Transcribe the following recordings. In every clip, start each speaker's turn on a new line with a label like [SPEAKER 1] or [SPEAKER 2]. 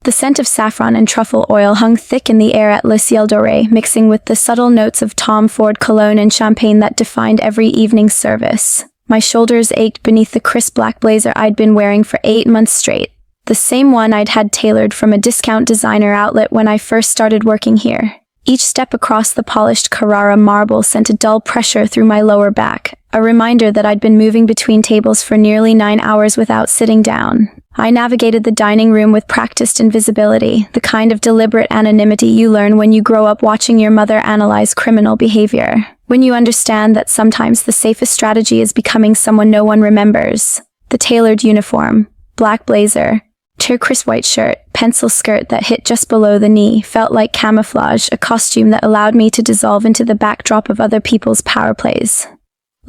[SPEAKER 1] The scent of saffron and truffle oil hung thick in the air at Le Ciel Doré, mixing with the subtle notes of Tom Ford cologne and champagne that defined every evening service. My shoulders ached beneath the crisp black blazer I'd been wearing for 8 months straight. The same one I'd had tailored from a discount designer outlet when I first started working here. Each step across the polished Carrara marble sent a dull pressure through my lower back, a reminder that I'd been moving between tables for nearly 9 hours without sitting down. I navigated the dining room with practiced invisibility, the kind of deliberate anonymity you learn when you grow up watching your mother analyze criminal behavior. When you understand that sometimes the safest strategy is becoming someone no one remembers. The tailored uniform, black blazer, turquoise white shirt, pencil skirt that hit just below the knee felt like camouflage, a costume that allowed me to dissolve into the backdrop of other people's power plays.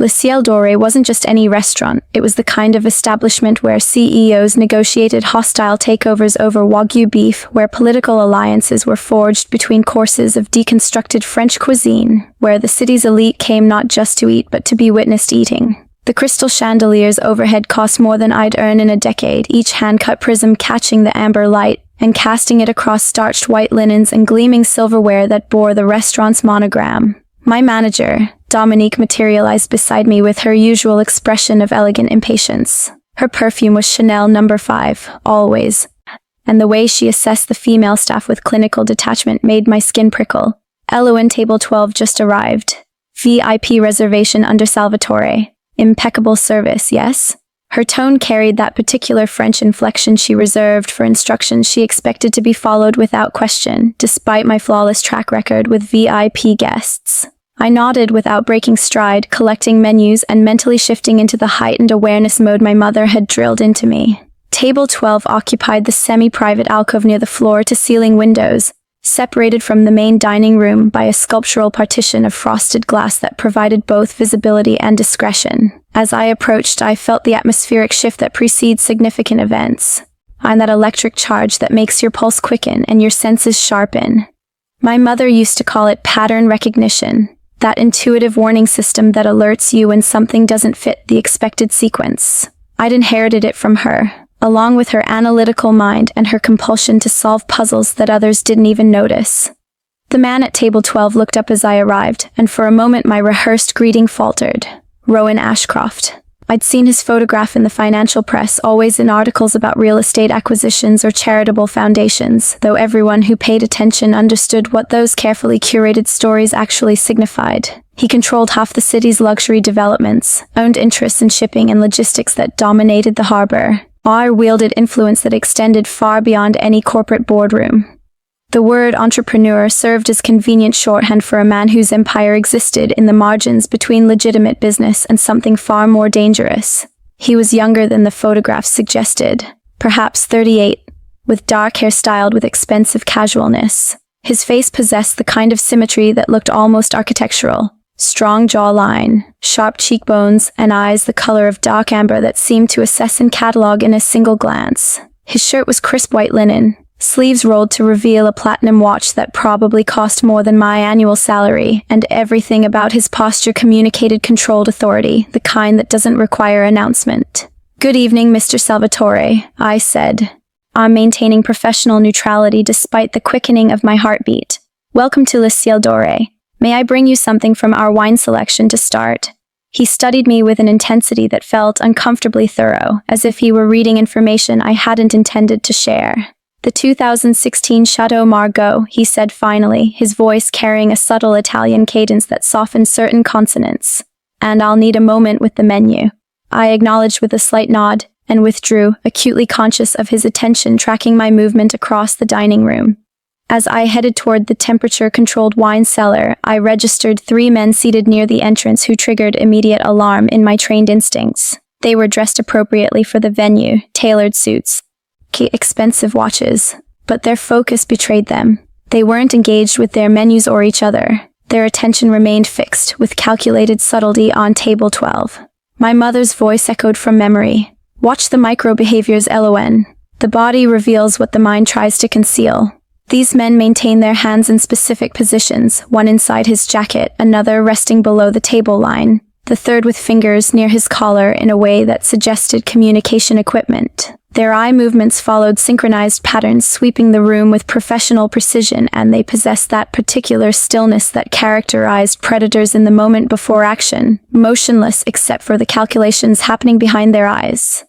[SPEAKER 1] Le Ciel Doré wasn't just any restaurant, it was the kind of establishment where CEOs negotiated hostile takeovers over Wagyu beef, where political alliances were forged between courses of deconstructed French cuisine, where the city's elite came not just to eat but to be witnessed eating. The crystal chandeliers overhead cost more than I'd earn in a decade, each hand-cut prism catching the amber light and casting it across starched white linens and gleaming silverware that bore the restaurant's monogram. My manager, Dominique, materialized beside me with her usual expression of elegant impatience. Her perfume was Chanel No. 5, always, and the way she assessed the female staff with clinical detachment made my skin prickle. Eloin Table 12 just arrived. VIP reservation under Salvatore. Impeccable service, yes? Her tone carried that particular French inflection she reserved for instructions she expected to be followed without question, despite my flawless track record with VIP guests. I nodded without breaking stride, collecting menus and mentally shifting into the heightened awareness mode my mother had drilled into me. Table 12 occupied the semi-private alcove near the floor-to-ceiling windows, separated from the main dining room by a sculptural partition of frosted glass that provided both visibility and discretion. As I approached, I felt the atmospheric shift that precedes significant events. I'm that electric charge that makes your pulse quicken and your senses sharpen. My mother used to call it pattern recognition. That intuitive warning system that alerts you when something doesn't fit the expected sequence. I'd inherited it from her, along with her analytical mind and her compulsion to solve puzzles that others didn't even notice. The man at table 12 looked up as I arrived, and for a moment my rehearsed greeting faltered. Rowan Ashcroft. I'd seen his photograph in the financial press, always in articles about real estate acquisitions or charitable foundations, though everyone who paid attention understood what those carefully curated stories actually signified. He controlled half the city's luxury developments, owned interests in shipping and logistics that dominated the harbor, or wielded influence that extended far beyond any corporate boardroom. The word entrepreneur served as convenient shorthand for a man whose empire existed in the margins between legitimate business and something far more dangerous. He was younger than the photographs suggested, perhaps 38, with dark hair styled with expensive casualness. His face possessed the kind of symmetry that looked almost architectural. Strong jawline, sharp cheekbones, and eyes the color of dark amber that seemed to assess and catalog in a single glance. His shirt was crisp white linen, sleeves rolled to reveal a platinum watch that probably cost more than my annual salary, and everything about his posture communicated controlled authority, the kind that doesn't require announcement. "Good evening, Mr. Salvatore," I said. I'm maintaining professional neutrality despite the quickening of my heartbeat. "Welcome to Le Ciel Doré. May I bring you something from our wine selection to start?" He studied me with an intensity that felt uncomfortably thorough, as if he were reading information I hadn't intended to share. "The 2016 Chateau Margaux," he said finally, his voice carrying a subtle Italian cadence that softened certain consonants. "And I'll need a moment with the menu." I acknowledged with a slight nod, and withdrew, acutely conscious of his attention tracking my movement across the dining room. As I headed toward the temperature-controlled wine cellar, I registered 3 men seated near the entrance who triggered immediate alarm in my trained instincts. They were dressed appropriately for the venue, tailored suits, expensive watches, but their focus betrayed them. They weren't engaged with their menus or each other. Their attention remained fixed, with calculated subtlety on table 12. My mother's voice echoed from memory. "Watch the micro-behaviors, Eloin. The body reveals what the mind tries to conceal." These men maintained their hands in specific positions, one inside his jacket, another resting below the table line. the third with fingers near his collar in a way that suggested communication equipment. Their eye movements followed synchronized patterns, sweeping the room with professional precision, and they possessed that particular stillness that characterized predators in the moment before action, motionless except for the calculations happening behind their eyes.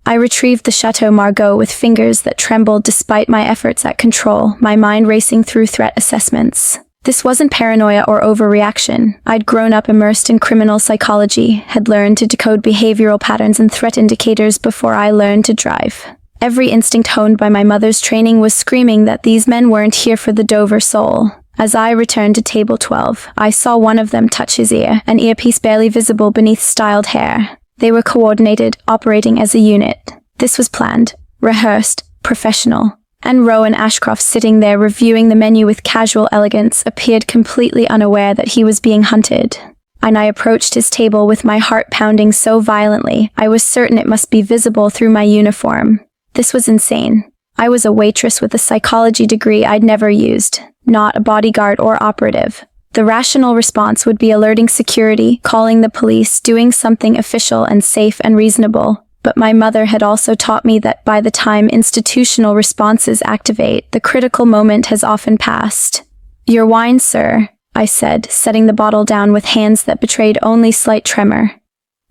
[SPEAKER 1] I retrieved the Chateau Margaux with fingers that trembled despite my efforts at control, my mind racing through threat assessments. This wasn't paranoia or overreaction. I'd grown up immersed in criminal psychology, had learned to decode behavioral patterns and threat indicators before I learned to drive. Every instinct honed by my mother's training was screaming that these men weren't here for the Dover soul. As I returned to table 12, I saw one of them touch his ear, an earpiece barely visible beneath styled hair. They were coordinated, operating as a unit. This was planned, rehearsed, professional. And Rowan Ashcroft, sitting there reviewing the menu with casual elegance, appeared completely unaware that he was being hunted. And I approached his table with my heart pounding so violently, I was certain it must be visible through my uniform. This was insane. I was a waitress with a psychology degree I'd never used, not a bodyguard or operative. The rational response would be alerting security, calling the police, doing something official and safe and reasonable. But my mother had also taught me that by the time institutional responses activate, the critical moment has often passed. "Your wine, sir," I said, setting the bottle down with hands that betrayed only slight tremor.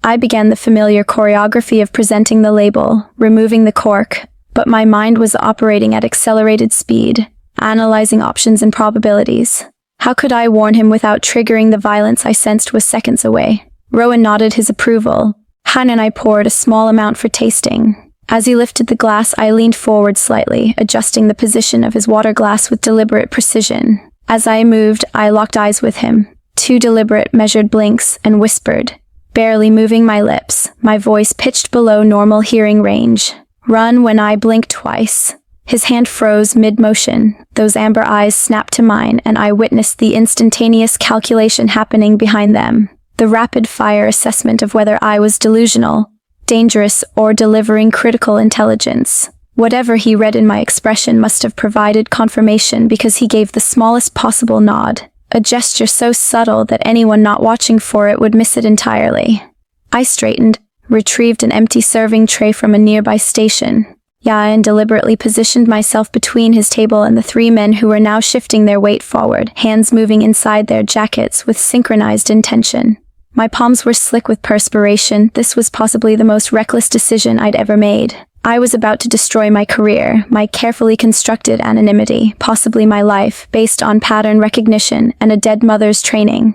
[SPEAKER 1] I began the familiar choreography of presenting the label, removing the cork, but my mind was operating at accelerated speed, analyzing options and probabilities. How could I warn him without triggering the violence I sensed was seconds away? Rowan nodded his approval. Han and I poured a small amount for tasting. As he lifted the glass, I leaned forward slightly, adjusting the position of his water glass with deliberate precision. As I moved, I locked eyes with him. 2 deliberate, measured blinks, and whispered, barely moving my lips, my voice pitched below normal hearing range. "Run." When I blinked twice. His hand froze mid-motion. Those amber eyes snapped to mine, and I witnessed the instantaneous calculation happening behind them. The rapid-fire assessment of whether I was delusional, dangerous, or delivering critical intelligence. Whatever he read in my expression must have provided confirmation because he gave the smallest possible nod, a gesture so subtle that anyone not watching for it would miss it entirely. I straightened, retrieved an empty serving tray from a nearby station, and deliberately positioned myself between his table and the 3 men who were now shifting their weight forward, hands moving inside their jackets with synchronized intention. My palms were slick with perspiration. This was possibly the most reckless decision I'd ever made. I was about to destroy my career, my carefully constructed anonymity, possibly my life, based on pattern recognition and a dead mother's training.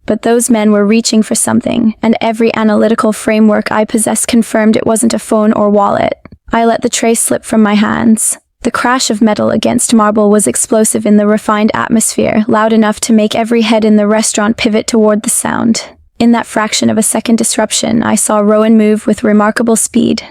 [SPEAKER 1] But those men were reaching for something, and every analytical framework I possessed confirmed it wasn't a phone or wallet. I let the tray slip from my hands. The crash of metal against marble was explosive in the refined atmosphere, loud enough to make every head in the restaurant pivot toward the sound. In that fraction of a second disruption, I saw Rowan move with remarkable speed,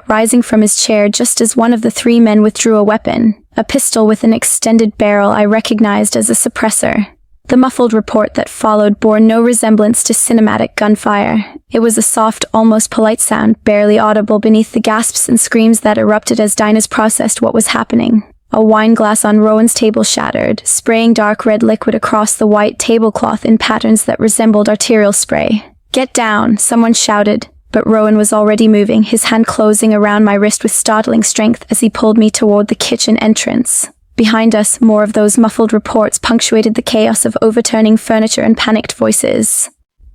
[SPEAKER 1] rising from his chair just as one of the 3 men withdrew a weapon, a pistol with an extended barrel I recognized as a suppressor. The muffled report that followed bore no resemblance to cinematic gunfire. It was a soft, almost polite sound, barely audible beneath the gasps and screams that erupted as Dinah's processed what was happening. A wine glass on Rowan's table shattered, spraying dark red liquid across the white tablecloth in patterns that resembled arterial spray. "Get down," someone shouted, but Rowan was already moving, his hand closing around my wrist with startling strength as he pulled me toward the kitchen entrance. Behind us, more of those muffled reports punctuated the chaos of overturning furniture and panicked voices.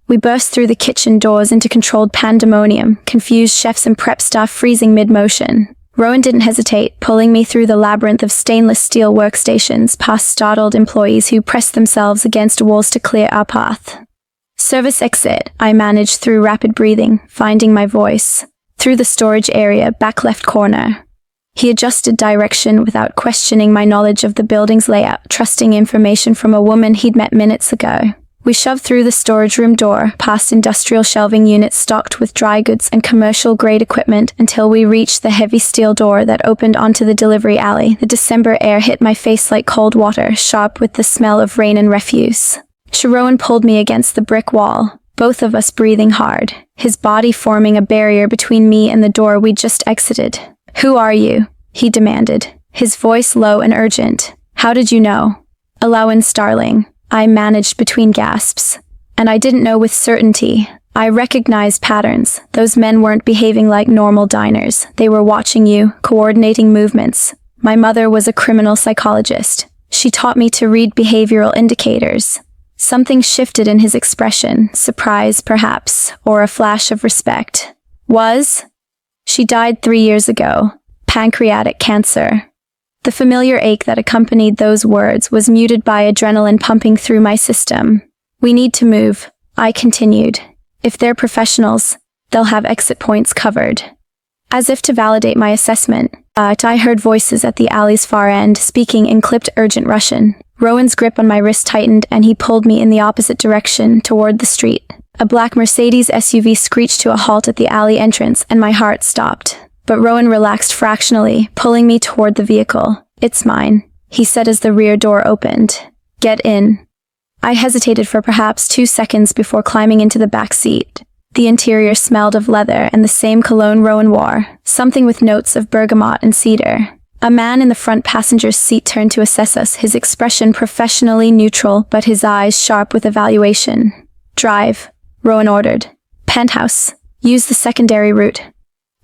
[SPEAKER 1] We burst through the kitchen doors into controlled pandemonium, confused chefs and prep staff freezing mid-motion. Rowan didn't hesitate, pulling me through the labyrinth of stainless steel workstations, past startled employees who pressed themselves against walls to clear our path. "Service exit," I managed through rapid breathing, finding my voice. "Through the storage area, back left corner." He adjusted direction without questioning my knowledge of the building's layout, trusting information from a woman he'd met minutes ago. We shoved through the storage room door, past industrial shelving units stocked with dry goods and commercial-grade equipment, until we reached the heavy steel door that opened onto the delivery alley. The December air hit my face like cold water, sharp with the smell of rain and refuse. Sharon pulled me against the brick wall, both of us breathing hard, his body forming a barrier between me and the door we'd just exited. "Who are you?" he demanded, his voice low and urgent. "How did you know?" "Allowin Starling," I managed between gasps. And I didn't know with certainty. I recognized patterns. Those men weren't behaving like normal diners. They were watching you, coordinating movements. My mother was a criminal psychologist. She taught me to read behavioral indicators. Something shifted in his expression, surprise perhaps, or a flash of respect. She died 3 years ago. Pancreatic cancer. The familiar ache that accompanied those words was muted by adrenaline pumping through my system. We need to move, I continued. If they're professionals, they'll have exit points covered. As if to validate my assessment, I heard voices at the alley's far end, speaking in clipped urgent Russian. Rowan's grip on my wrist tightened and he pulled me in the opposite direction, toward the street. A black Mercedes SUV screeched to a halt at the alley entrance and my heart stopped. But Rowan relaxed fractionally, pulling me toward the vehicle. "It's mine," he said as the rear door opened. "Get in." I hesitated for perhaps 2 seconds before climbing into the back seat. The interior smelled of leather and the same cologne Rowan wore, something with notes of bergamot and cedar. A man in the front passenger's seat turned to assess us, his expression professionally neutral but his eyes sharp with evaluation. "Drive," Rowan ordered. "Penthouse. Use the secondary route."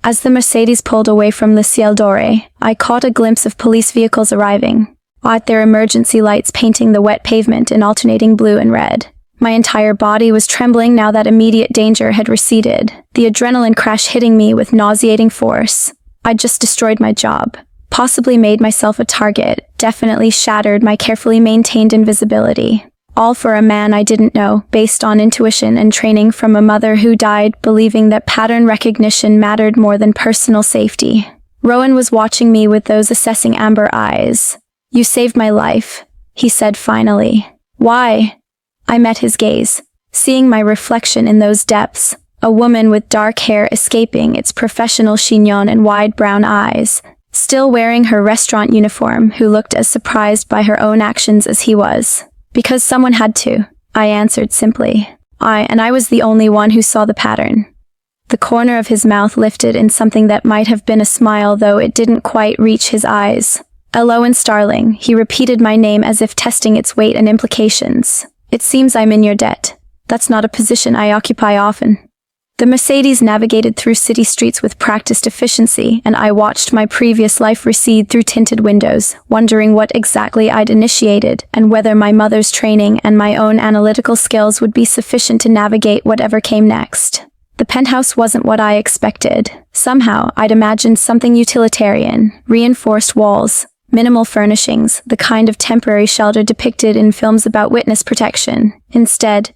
[SPEAKER 1] As the Mercedes pulled away from Le Ciel Doré, I caught a glimpse of police vehicles arriving, with their emergency lights painting the wet pavement in alternating blue and red. My entire body was trembling now that immediate danger had receded, the adrenaline crash hitting me with nauseating force. I'd just destroyed my job, possibly made myself a target, definitely shattered my carefully maintained invisibility. All for a man I didn't know, based on intuition and training from a mother who died believing that pattern recognition mattered more than personal safety. Rowan was watching me with those assessing amber eyes. "You saved my life," he said finally. "Why?" I met his gaze, seeing my reflection in those depths, a woman with dark hair escaping its professional chignon and wide brown eyes, still wearing her restaurant uniform, who looked as surprised by her own actions as he was. "Because someone had to," I answered simply. I was the only one who saw the pattern. The corner of his mouth lifted in something that might have been a smile, though it didn't quite reach his eyes. "Eloin Starling," he repeated my name as if testing its weight and implications. "It seems I'm in your debt. That's not a position I occupy often." The Mercedes navigated through city streets with practiced efficiency, and I watched my previous life recede through tinted windows, wondering what exactly I'd initiated, and whether my mother's training and my own analytical skills would be sufficient to navigate whatever came next. The penthouse wasn't what I expected. Somehow, I'd imagined something utilitarian, reinforced walls, minimal furnishings, the kind of temporary shelter depicted in films about witness protection. Instead,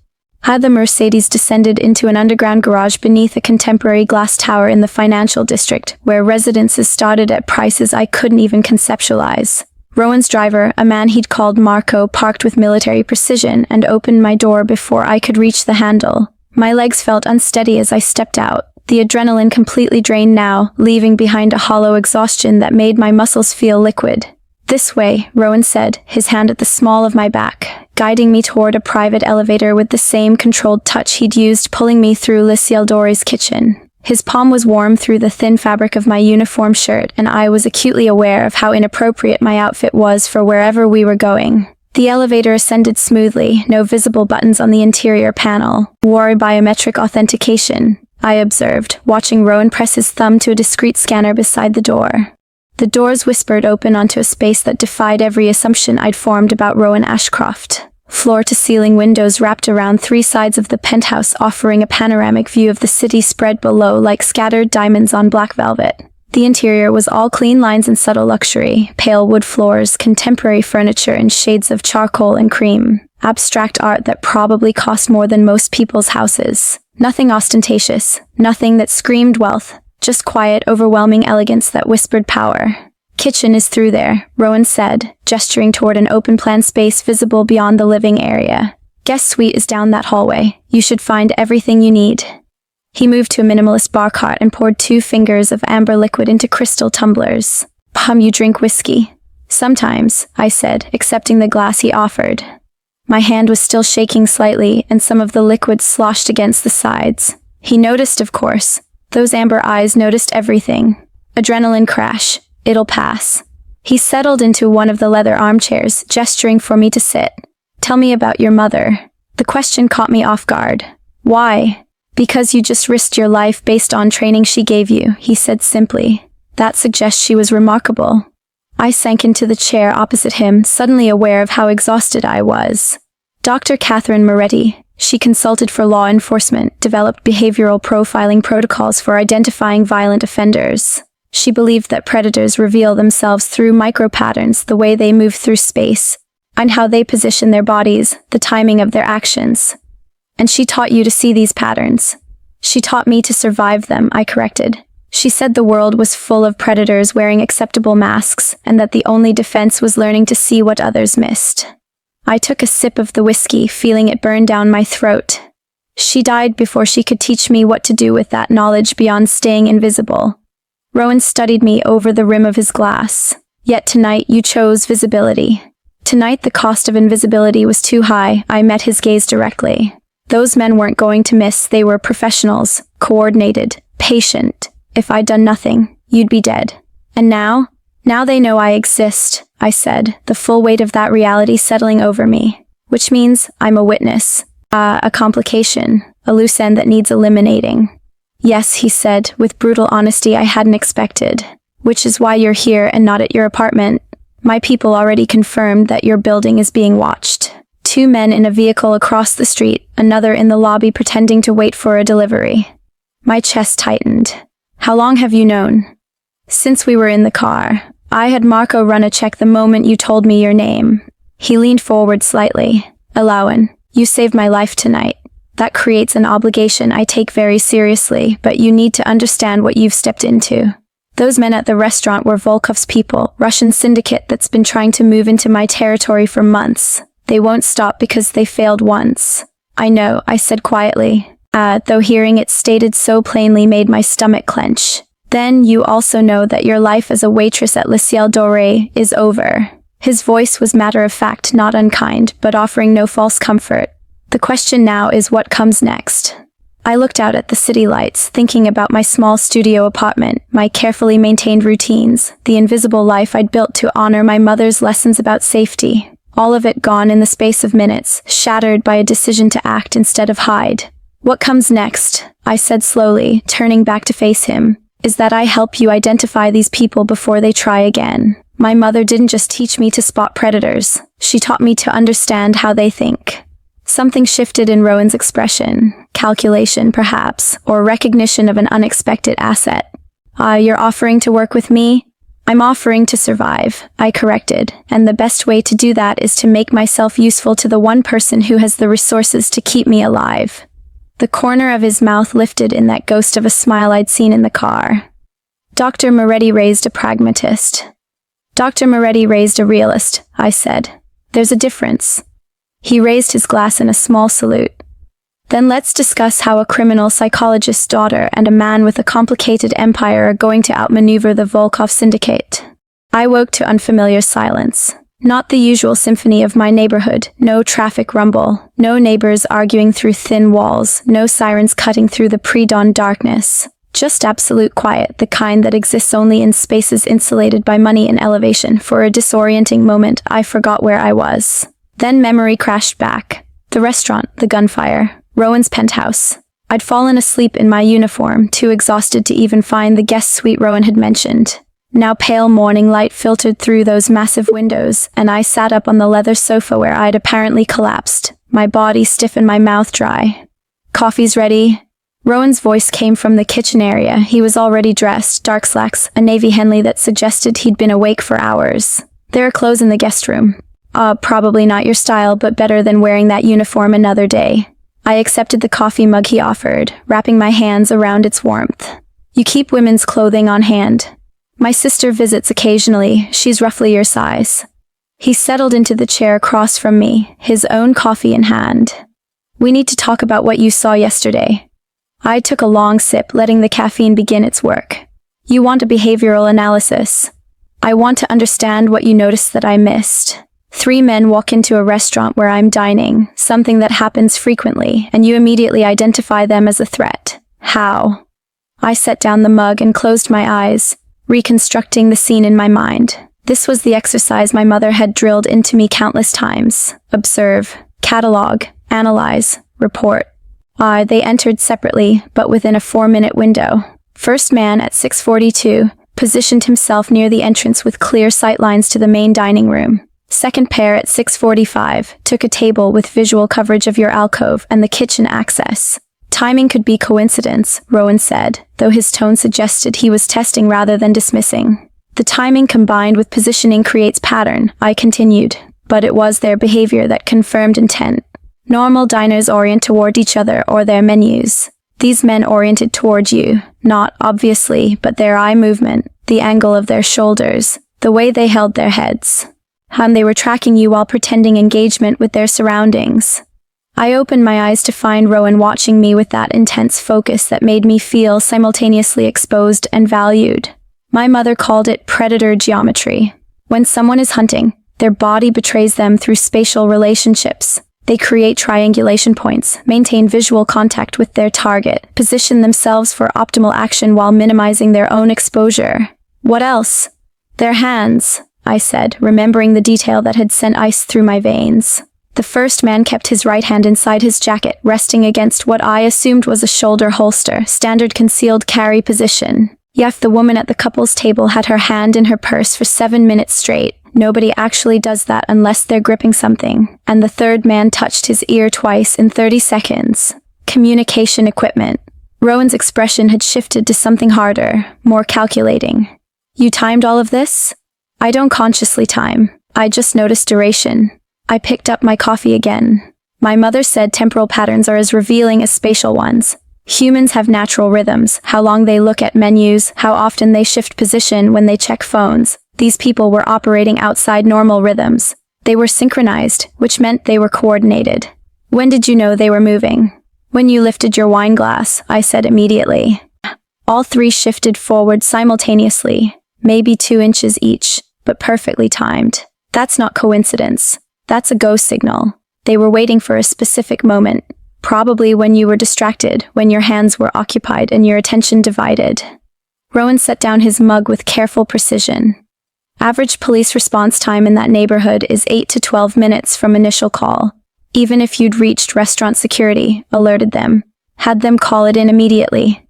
[SPEAKER 1] had the Mercedes descended into an underground garage beneath a contemporary glass tower in the financial district, where residences started at prices I couldn't even conceptualize. Rowan's driver, a man he'd called Marco, parked with military precision and opened my door before I could reach the handle. My legs felt unsteady as I stepped out, the adrenaline completely drained now, leaving behind a hollow exhaustion that made my muscles feel liquid. "This way," Rowan said, his hand at the small of my back, guiding me toward a private elevator with the same controlled touch he'd used pulling me through Le Ciel Doré's kitchen. His palm was warm through the thin fabric of my uniform shirt, and I was acutely aware of how inappropriate my outfit was for wherever we were going. The elevator ascended smoothly, no visible buttons on the interior panel. "Wore biometric authentication," I observed, watching Rowan press his thumb to a discreet scanner beside the door. The doors whispered open onto a space that defied every assumption I'd formed about Rowan Ashcroft. Floor-to-ceiling windows wrapped around 3 sides of the penthouse, offering a panoramic view of the city spread below like scattered diamonds on black velvet. The interior was all clean lines and subtle luxury, pale wood floors, contemporary furniture in shades of charcoal and cream, abstract art that probably cost more than most people's houses. Nothing ostentatious, nothing that screamed wealth, just quiet, overwhelming elegance that whispered power. "Kitchen is through there," Rowan said, gesturing toward an open-plan space visible beyond the living area. "Guest suite is down that hallway. You should find everything you need." He moved to a minimalist bar cart and poured 2 fingers of amber liquid into crystal tumblers. You drink whiskey?" "Sometimes," I said, accepting the glass he offered. My hand was still shaking slightly, and some of the liquid sloshed against the sides. He noticed, of course. Those amber eyes noticed everything. Adrenaline crash. "It'll pass." He settled into one of the leather armchairs, gesturing for me to sit. "Tell me about your mother." The question caught me off guard. "Why?" Because you just risked your life based on training she gave you, he said simply. That suggests she was remarkable. I sank into the chair opposite him, suddenly aware of how exhausted I was. Dr. Catherine Moretti. She consulted for law enforcement, developed behavioral profiling protocols for identifying violent offenders. She believed that predators reveal themselves through micro-patterns, the way they move through space, and how they position their bodies, the timing of their actions. And she taught you to see these patterns. She taught me to survive them, I corrected. She said the world was full of predators wearing acceptable masks, and that the only defense was learning to see what others missed. I took a sip of the whiskey, feeling it burn down my throat. She died before she could teach me what to do with that knowledge beyond staying invisible. Rowan studied me over the rim of his glass. Yet tonight you chose visibility. Tonight the cost of invisibility was too high. I met his gaze directly. Those men weren't going to miss. They were professionals, coordinated, patient. If I'd done nothing, you'd be dead. And now? Now they know I exist, I said, the full weight of that reality settling over me. Which means I'm a witness. A complication. A loose end that needs eliminating. Yes, he said, with brutal honesty I hadn't expected. Which is why you're here and not at your apartment. My people already confirmed that your building is being watched. 2 men in a vehicle across the street, another in the lobby pretending to wait for a delivery. My chest tightened. How long have you known? Since we were in the car. I had Marco run a check the moment you told me your name. He leaned forward slightly. Alawan, you saved my life tonight. That creates an obligation I take very seriously, but you need to understand what you've stepped into. Those men at the restaurant were Volkov's people, Russian syndicate that's been trying to move into my territory for months. They won't stop because they failed once. I know, I said quietly, though hearing it stated so plainly made my stomach clench. Then you also know that your life as a waitress at Le Ciel Doré is over. His voice was matter-of-fact, not unkind, but offering no false comfort. The question now is what comes next. I looked out at the city lights, thinking about my small studio apartment, my carefully maintained routines, the invisible life I'd built to honor my mother's lessons about safety. All of it gone in the space of minutes, shattered by a decision to act instead of hide. What comes next, I said slowly, turning back to face him, is that I help you identify these people before they try again. My mother didn't just teach me to spot predators. She taught me to understand how they think. Something shifted in Rowan's expression. Calculation, perhaps, or recognition of an unexpected asset. You're offering to work with me? I'm offering to survive, I corrected, and the best way to do that is to make myself useful to the one person who has the resources to keep me alive. The corner of his mouth lifted in that ghost of a smile I'd seen in the car. Dr. Moretti raised a pragmatist. Dr. Moretti raised a realist, I said. There's a difference. He raised his glass in a small salute. Then let's discuss how a criminal psychologist's daughter and a man with a complicated empire are going to outmaneuver the Volkov syndicate. I woke to unfamiliar silence. Not the usual symphony of my neighborhood, no traffic rumble, no neighbors arguing through thin walls, no sirens cutting through the pre-dawn darkness. Just absolute quiet, the kind that exists only in spaces insulated by money and elevation. For a disorienting moment, I forgot where I was. Then memory crashed back. The restaurant, the gunfire, Rowan's penthouse. I'd fallen asleep in my uniform, too exhausted to even find the guest suite Rowan had mentioned. Now pale morning light filtered through those massive windows, and I sat up on the leather sofa where I'd apparently collapsed, my body stiff and my mouth dry. Coffee's ready. Rowan's voice came from the kitchen area. He was already dressed, dark slacks, a navy Henley that suggested he'd been awake for hours. There are clothes in the guest room. Probably not your style, but better than wearing that uniform another day. I accepted the coffee mug he offered, wrapping my hands around its warmth. You keep women's clothing on hand. My sister visits occasionally. She's roughly your size. He settled into the chair across from me, his own coffee in hand. We need to talk about what you saw yesterday. I took a long sip, letting the caffeine begin its work. You want a behavioral analysis. I want to understand what you noticed that I missed. 3 men walk into a restaurant where I'm dining, something that happens frequently, and you immediately identify them as a threat. How? I set down the mug and closed my eyes, reconstructing the scene in my mind. This was the exercise my mother had drilled into me countless times. Observe, catalog, analyze, report. They entered separately, but within a 4-minute window. First man at 6:42 positioned himself near the entrance with clear sightlines to the main dining room. Second pair at 6:45 took a table with visual coverage of your alcove and the kitchen access. Timing could be coincidence, Rowan said, though his tone suggested he was testing rather than dismissing. The timing combined with positioning creates pattern, I continued, but it was their behavior that confirmed intent. Normal diners orient toward each other or their menus. These men oriented toward you, not obviously, but their eye movement, the angle of their shoulders, the way they held their heads. And they were tracking you while pretending engagement with their surroundings. I opened my eyes to find Rowan watching me with that intense focus that made me feel simultaneously exposed and valued. My mother called it predator geometry. When someone is hunting, their body betrays them through spatial relationships. They create triangulation points, maintain visual contact with their target, position themselves for optimal action while minimizing their own exposure. What else? Their hands, I said, remembering the detail that had sent ice through my veins. The first man kept his right hand inside his jacket, resting against what I assumed was a shoulder holster, standard concealed carry position. Yet the woman at the couple's table had her hand in her purse for 7 minutes straight. Nobody actually does that unless they're gripping something. And the third man touched his ear twice in 30 seconds. Communication equipment. Rowan's expression had shifted to something harder, more calculating. You timed all of this? I don't consciously time. I just noticed duration. I picked up my coffee again. My mother said temporal patterns are as revealing as spatial ones. Humans have natural rhythms, how long they look at menus, how often they shift position when they check phones. These people were operating outside normal rhythms. They were synchronized, which meant they were coordinated. When did you know they were moving? When you lifted your wine glass, I said immediately. All three shifted forward simultaneously, maybe 2 inches each, but perfectly timed. That's not coincidence. That's a go signal. They were waiting for a specific moment, probably when you were distracted, when your hands were occupied and your attention divided. Rowan set down his mug with careful precision. Average police response time in that neighborhood is 8 to 12 minutes from initial call. Even if you'd reached restaurant security, alerted them, had them call it in immediately,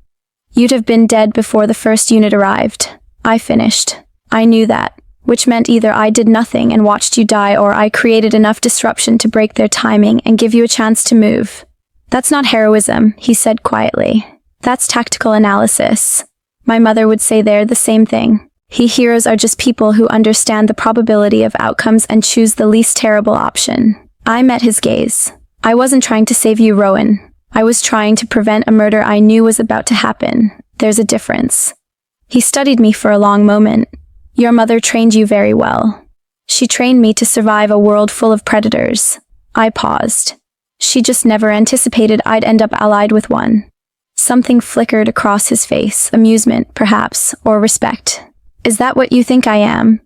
[SPEAKER 1] you'd have been dead before the first unit arrived. I finished. I knew that, which meant either I did nothing and watched you die or I created enough disruption to break their timing and give you a chance to move. That's not heroism, he said quietly. That's tactical analysis. My mother would say they're the same thing. Heroes are just people who understand the probability of outcomes and choose the least terrible option. I met his gaze. I wasn't trying to save you, Rowan. I was trying to prevent a murder I knew was about to happen. There's a difference. He studied me for a long moment. Your mother trained you very well. She trained me to survive a world full of predators. I paused. She just never anticipated I'd end up allied with one. Something flickered across his face, amusement, perhaps, or respect. Is that what you think I am?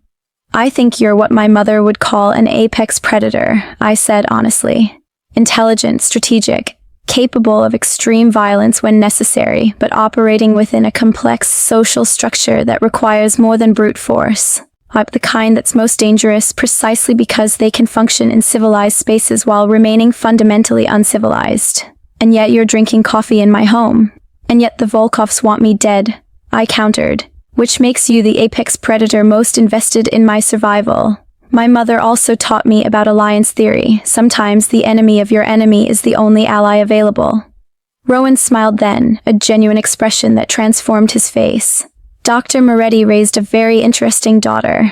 [SPEAKER 1] I think you're what my mother would call an apex predator, I said honestly. Intelligent, strategic, capable of extreme violence when necessary, but operating within a complex social structure that requires more than brute force. The kind that's most dangerous precisely because they can function in civilized spaces while remaining fundamentally uncivilized. And yet you're drinking coffee in my home. And yet the Volkovs want me dead, I countered. Which makes you the apex predator most invested in my survival. My mother also taught me about alliance theory. Sometimes the enemy of your enemy is the only ally available. Rowan smiled then, a genuine expression that transformed his face. Dr. Moretti raised a very interesting daughter.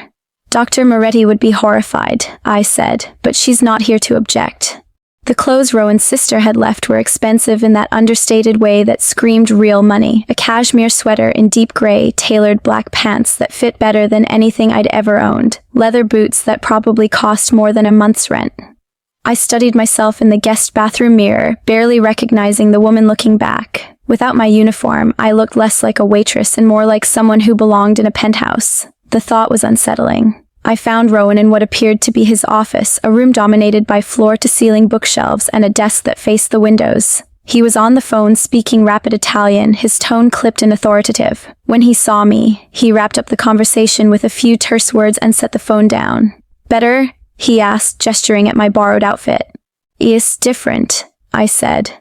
[SPEAKER 1] Dr. Moretti would be horrified, I said, but she's not here to object. The clothes Rowan's sister had left were expensive in that understated way that screamed real money. A cashmere sweater in deep gray, tailored black pants that fit better than anything I'd ever owned. Leather boots that probably cost more than a month's rent. I studied myself in the guest bathroom mirror, barely recognizing the woman looking back. Without my uniform, I looked less like a waitress and more like someone who belonged in a penthouse. The thought was unsettling. I found Rowan in what appeared to be his office, a room dominated by floor-to-ceiling bookshelves and a desk that faced the windows. He was on the phone speaking rapid Italian, his tone clipped and authoritative. When he saw me, he wrapped up the conversation with a few terse words and set the phone down. Better? He asked, gesturing at my borrowed outfit. It's different, I said.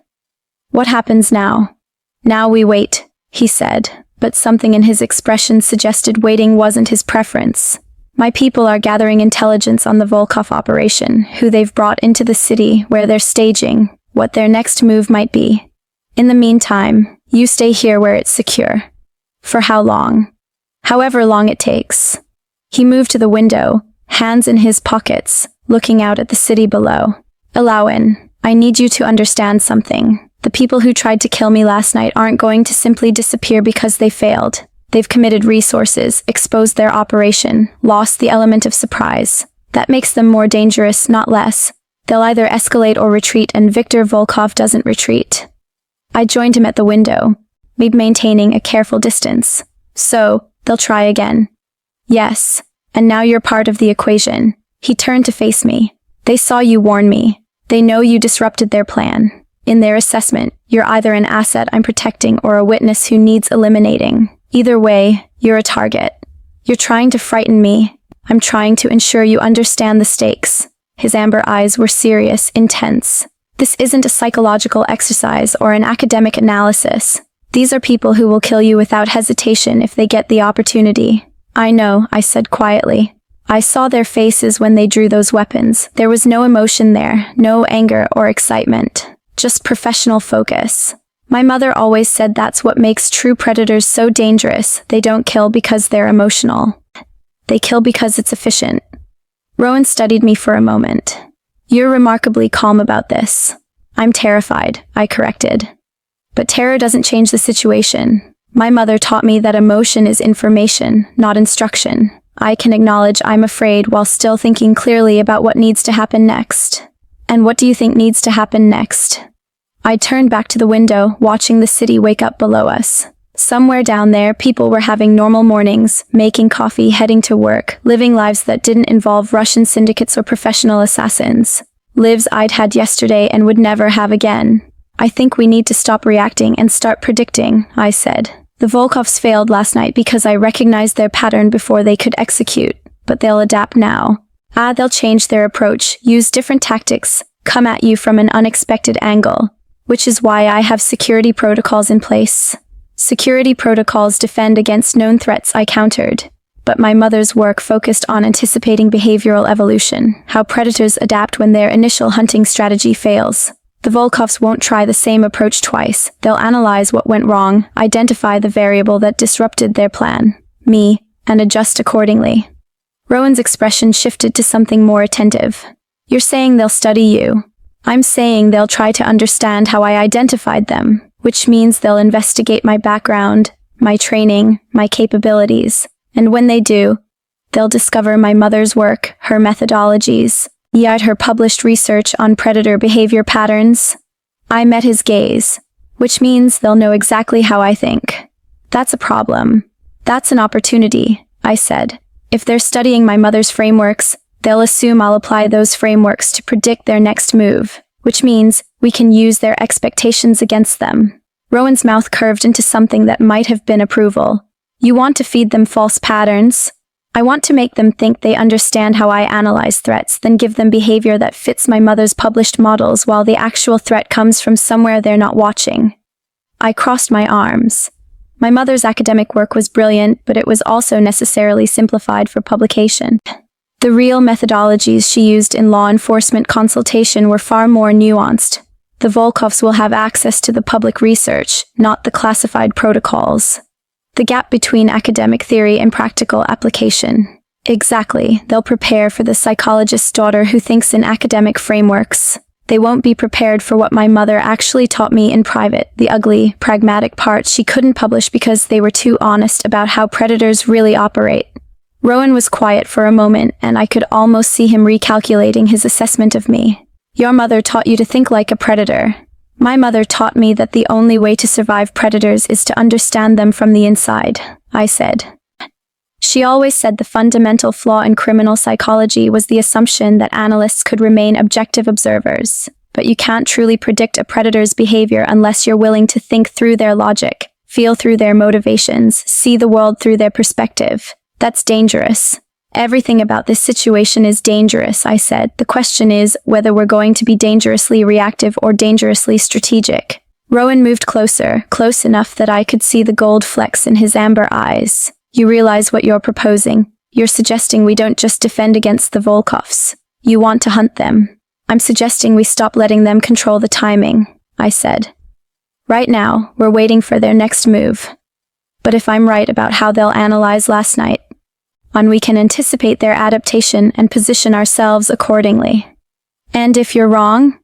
[SPEAKER 1] What happens now? Now we wait, he said, but something in his expression suggested waiting wasn't his preference. My people are gathering intelligence on the Volkov operation, who they've brought into the city where they're staging what their next move might be. In the meantime, you stay here where it's secure. For how long? However long it takes. He moved to the window, hands in his pockets, looking out at the city below. Alawin, I need you to understand something. The people who tried to kill me last night aren't going to simply disappear because they failed. They've committed resources, exposed their operation, lost the element of surprise. That makes them more dangerous, not less. They'll either escalate or retreat, and Viktor Volkov doesn't retreat. I joined him at the window, maintaining a careful distance. So, they'll try again. Yes, and now you're part of the equation. He turned to face me. They saw you warn me. They know you disrupted their plan. In their assessment, you're either an asset I'm protecting or a witness who needs eliminating. Either way, you're a target. You're trying to frighten me. I'm trying to ensure you understand the stakes. His amber eyes were serious, intense. This isn't a psychological exercise or an academic analysis. These are people who will kill you without hesitation if they get the opportunity. I know, I said quietly. I saw their faces when they drew those weapons. There was no emotion there, no anger or excitement. Just professional focus. My mother always said that's what makes true predators so dangerous. They don't kill because they're emotional. They kill because it's efficient. Rowan studied me for a moment. You're remarkably calm about this. I'm terrified, I corrected. But terror doesn't change the situation. My mother taught me that emotion is information, not instruction. I can acknowledge I'm afraid while still thinking clearly about what needs to happen next. And what do you think needs to happen next? I turned back to the window, watching the city wake up below us. Somewhere down there, people were having normal mornings, making coffee, heading to work, living lives that didn't involve Russian syndicates or professional assassins. Lives I'd had yesterday and would never have again. I think we need to stop reacting and start predicting, I said. The Volkovs failed last night because I recognized their pattern before they could execute, but they'll adapt now. They'll change their approach, use different tactics, come at you from an unexpected angle, which is why I have security protocols in place. Security protocols defend against known threats, I countered. But my mother's work focused on anticipating behavioral evolution, how predators adapt when their initial hunting strategy fails. The Volkovs won't try the same approach twice. They'll analyze what went wrong, identify the variable that disrupted their plan, me, and adjust accordingly. Rowan's expression shifted to something more attentive. You're saying they'll study you. I'm saying they'll try to understand how I identified them, which means they'll investigate my background, my training, my capabilities. And when they do, they'll discover my mother's work, her methodologies, yet her published research on predator behavior patterns. I met his gaze, which means they'll know exactly how I think. That's a problem. That's an opportunity, I said. If they're studying my mother's frameworks, they'll assume I'll apply those frameworks to predict their next move, which means we can use their expectations against them. Rowan's mouth curved into something that might have been approval. You want to feed them false patterns? I want to make them think they understand how I analyze threats, then give them behavior that fits my mother's published models while the actual threat comes from somewhere they're not watching. I crossed my arms. My mother's academic work was brilliant, but it was also necessarily simplified for publication. The real methodologies she used in law enforcement consultation were far more nuanced. The Volkovs will have access to the public research, not the classified protocols. The gap between academic theory and practical application. Exactly, they'll prepare for the psychologist's daughter who thinks in academic frameworks. They won't be prepared for what my mother actually taught me in private, the ugly, pragmatic parts she couldn't publish because they were too honest about how predators really operate. Rowan was quiet for a moment, and I could almost see him recalculating his assessment of me. Your mother taught you to think like a predator. My mother taught me that the only way to survive predators is to understand them from the inside, I said. She always said the fundamental flaw in criminal psychology was the assumption that analysts could remain objective observers. But you can't truly predict a predator's behavior unless you're willing to think through their logic, feel through their motivations, see the world through their perspective. That's dangerous. Everything about this situation is dangerous, I said. The question is whether we're going to be dangerously reactive or dangerously strategic. Rowan moved closer, close enough that I could see the gold flecks in his amber eyes. You realize what you're proposing. You're suggesting we don't just defend against the Volkovs. You want to hunt them. I'm suggesting we stop letting them control the timing, I said. Right now, we're waiting for their next move. But if I'm right about how they'll analyze last night, we can anticipate their adaptation and position ourselves accordingly. And if you're wrong,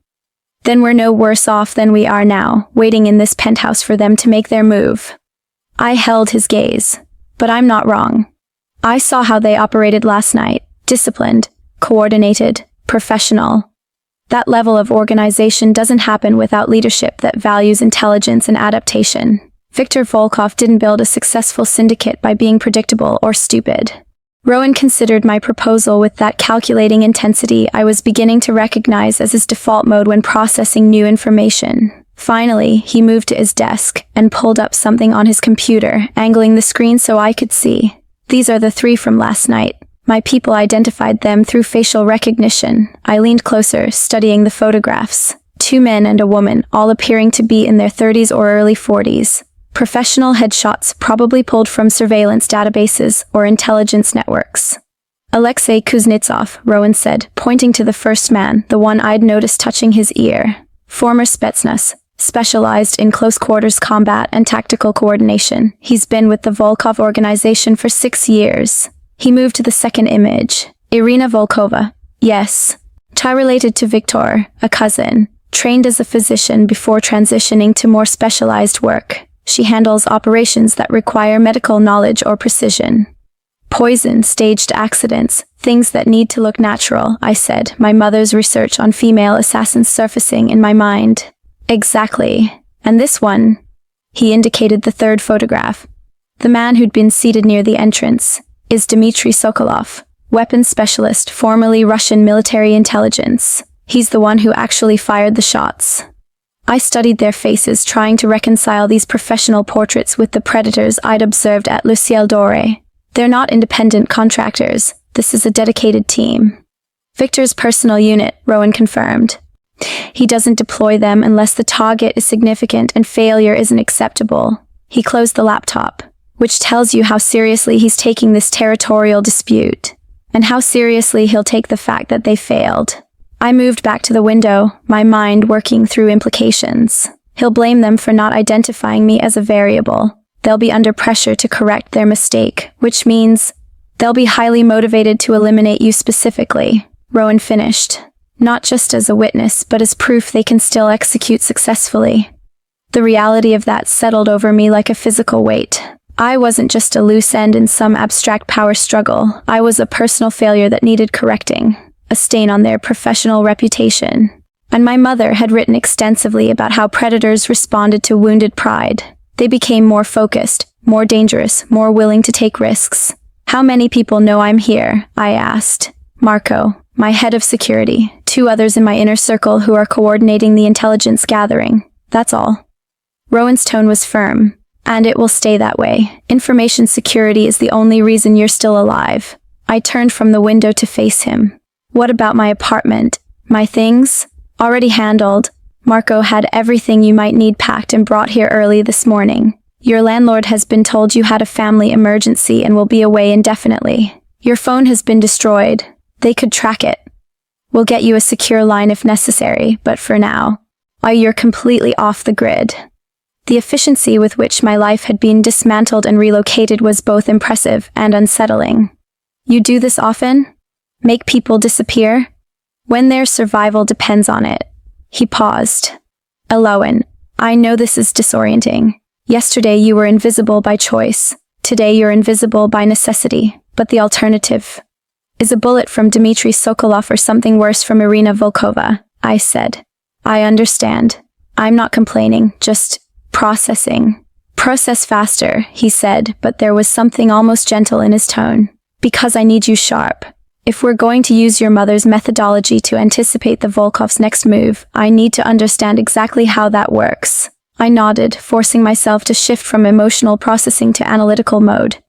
[SPEAKER 1] then we're no worse off than we are now, waiting in this penthouse for them to make their move. I held his gaze. But I'm not wrong. I saw how they operated last night. Disciplined, coordinated, professional. That level of organization doesn't happen without leadership that values intelligence and adaptation. Viktor Volkov didn't build a successful syndicate by being predictable or stupid. Rowan considered my proposal with that calculating intensity I was beginning to recognize as his default mode when processing new information. Finally, he moved to his desk and pulled up something on his computer, angling the screen so I could see. These are the 3 from last night. My people identified them through facial recognition. I leaned closer, studying the photographs. 2 men and a woman, all appearing to be in their 30s or early 40s. Professional headshots probably pulled from surveillance databases or intelligence networks. Alexei Kuznetsov, Rowan said, pointing to the first man, the one I'd noticed touching his ear. Former Spetsnaz, specialized in close-quarters combat and tactical coordination. He's been with the Volkov organization for 6 years. He moved to the second image. Irina Volkova. Yes. Related to Viktor, a cousin. Trained as a physician before transitioning to more specialized work. She handles operations that require medical knowledge or precision. Poison, staged accidents, things that need to look natural, I said, my mother's research on female assassins surfacing in my mind. Exactly. And this one? He indicated the third photograph. The man who'd been seated near the entrance is Dmitry Sokolov, weapons specialist, formerly Russian military intelligence. He's the one who actually fired the shots. I studied their faces, trying to reconcile these professional portraits with the predators I'd observed at Le Ciel Doré. They're not independent contractors. This is a dedicated team. Viktor's personal unit, Rowan confirmed. He doesn't deploy them unless the target is significant and failure isn't acceptable. He closed the laptop, which tells you how seriously he's taking this territorial dispute, and how seriously he'll take the fact that they failed. I moved back to the window, my mind working through implications. He'll blame them for not identifying me as a variable. They'll be under pressure to correct their mistake, which means they'll be highly motivated to eliminate you specifically. Rowan finished. Not just as a witness, but as proof they can still execute successfully. The reality of that settled over me like a physical weight. I wasn't just a loose end in some abstract power struggle. I was a personal failure that needed correcting. A stain on their professional reputation. And my mother had written extensively about how predators responded to wounded pride. They became more focused, more dangerous, more willing to take risks. How many people know I'm here? I asked. Marco, my head of security, 2 others in my inner circle who are coordinating the intelligence gathering. That's all. Rowan's tone was firm, and it will stay that way. Information security is the only reason you're still alive. I turned from the window to face him. What about my apartment? My things? Already handled. Marco had everything you might need packed and brought here early this morning. Your landlord has been told you had a family emergency and will be away indefinitely. Your phone has been destroyed. They could track it. We'll get you a secure line if necessary, but for now, you're completely off the grid. The efficiency with which my life had been dismantled and relocated was both impressive and unsettling. You do this often? Make people disappear? When their survival depends on it. He paused. Elowen, I know this is disorienting. Yesterday you were invisible by choice. Today you're invisible by necessity. But the alternative is a bullet from Dmitry Sokolov or something worse from Irina Volkova, I said. I understand. I'm not complaining, just processing. Process faster, he said, but there was something almost gentle in his tone. Because I need you sharp. If we're going to use your mother's methodology to anticipate the Volkov's next move, I need to understand exactly how that works. I nodded, forcing myself to shift from emotional processing to analytical mode.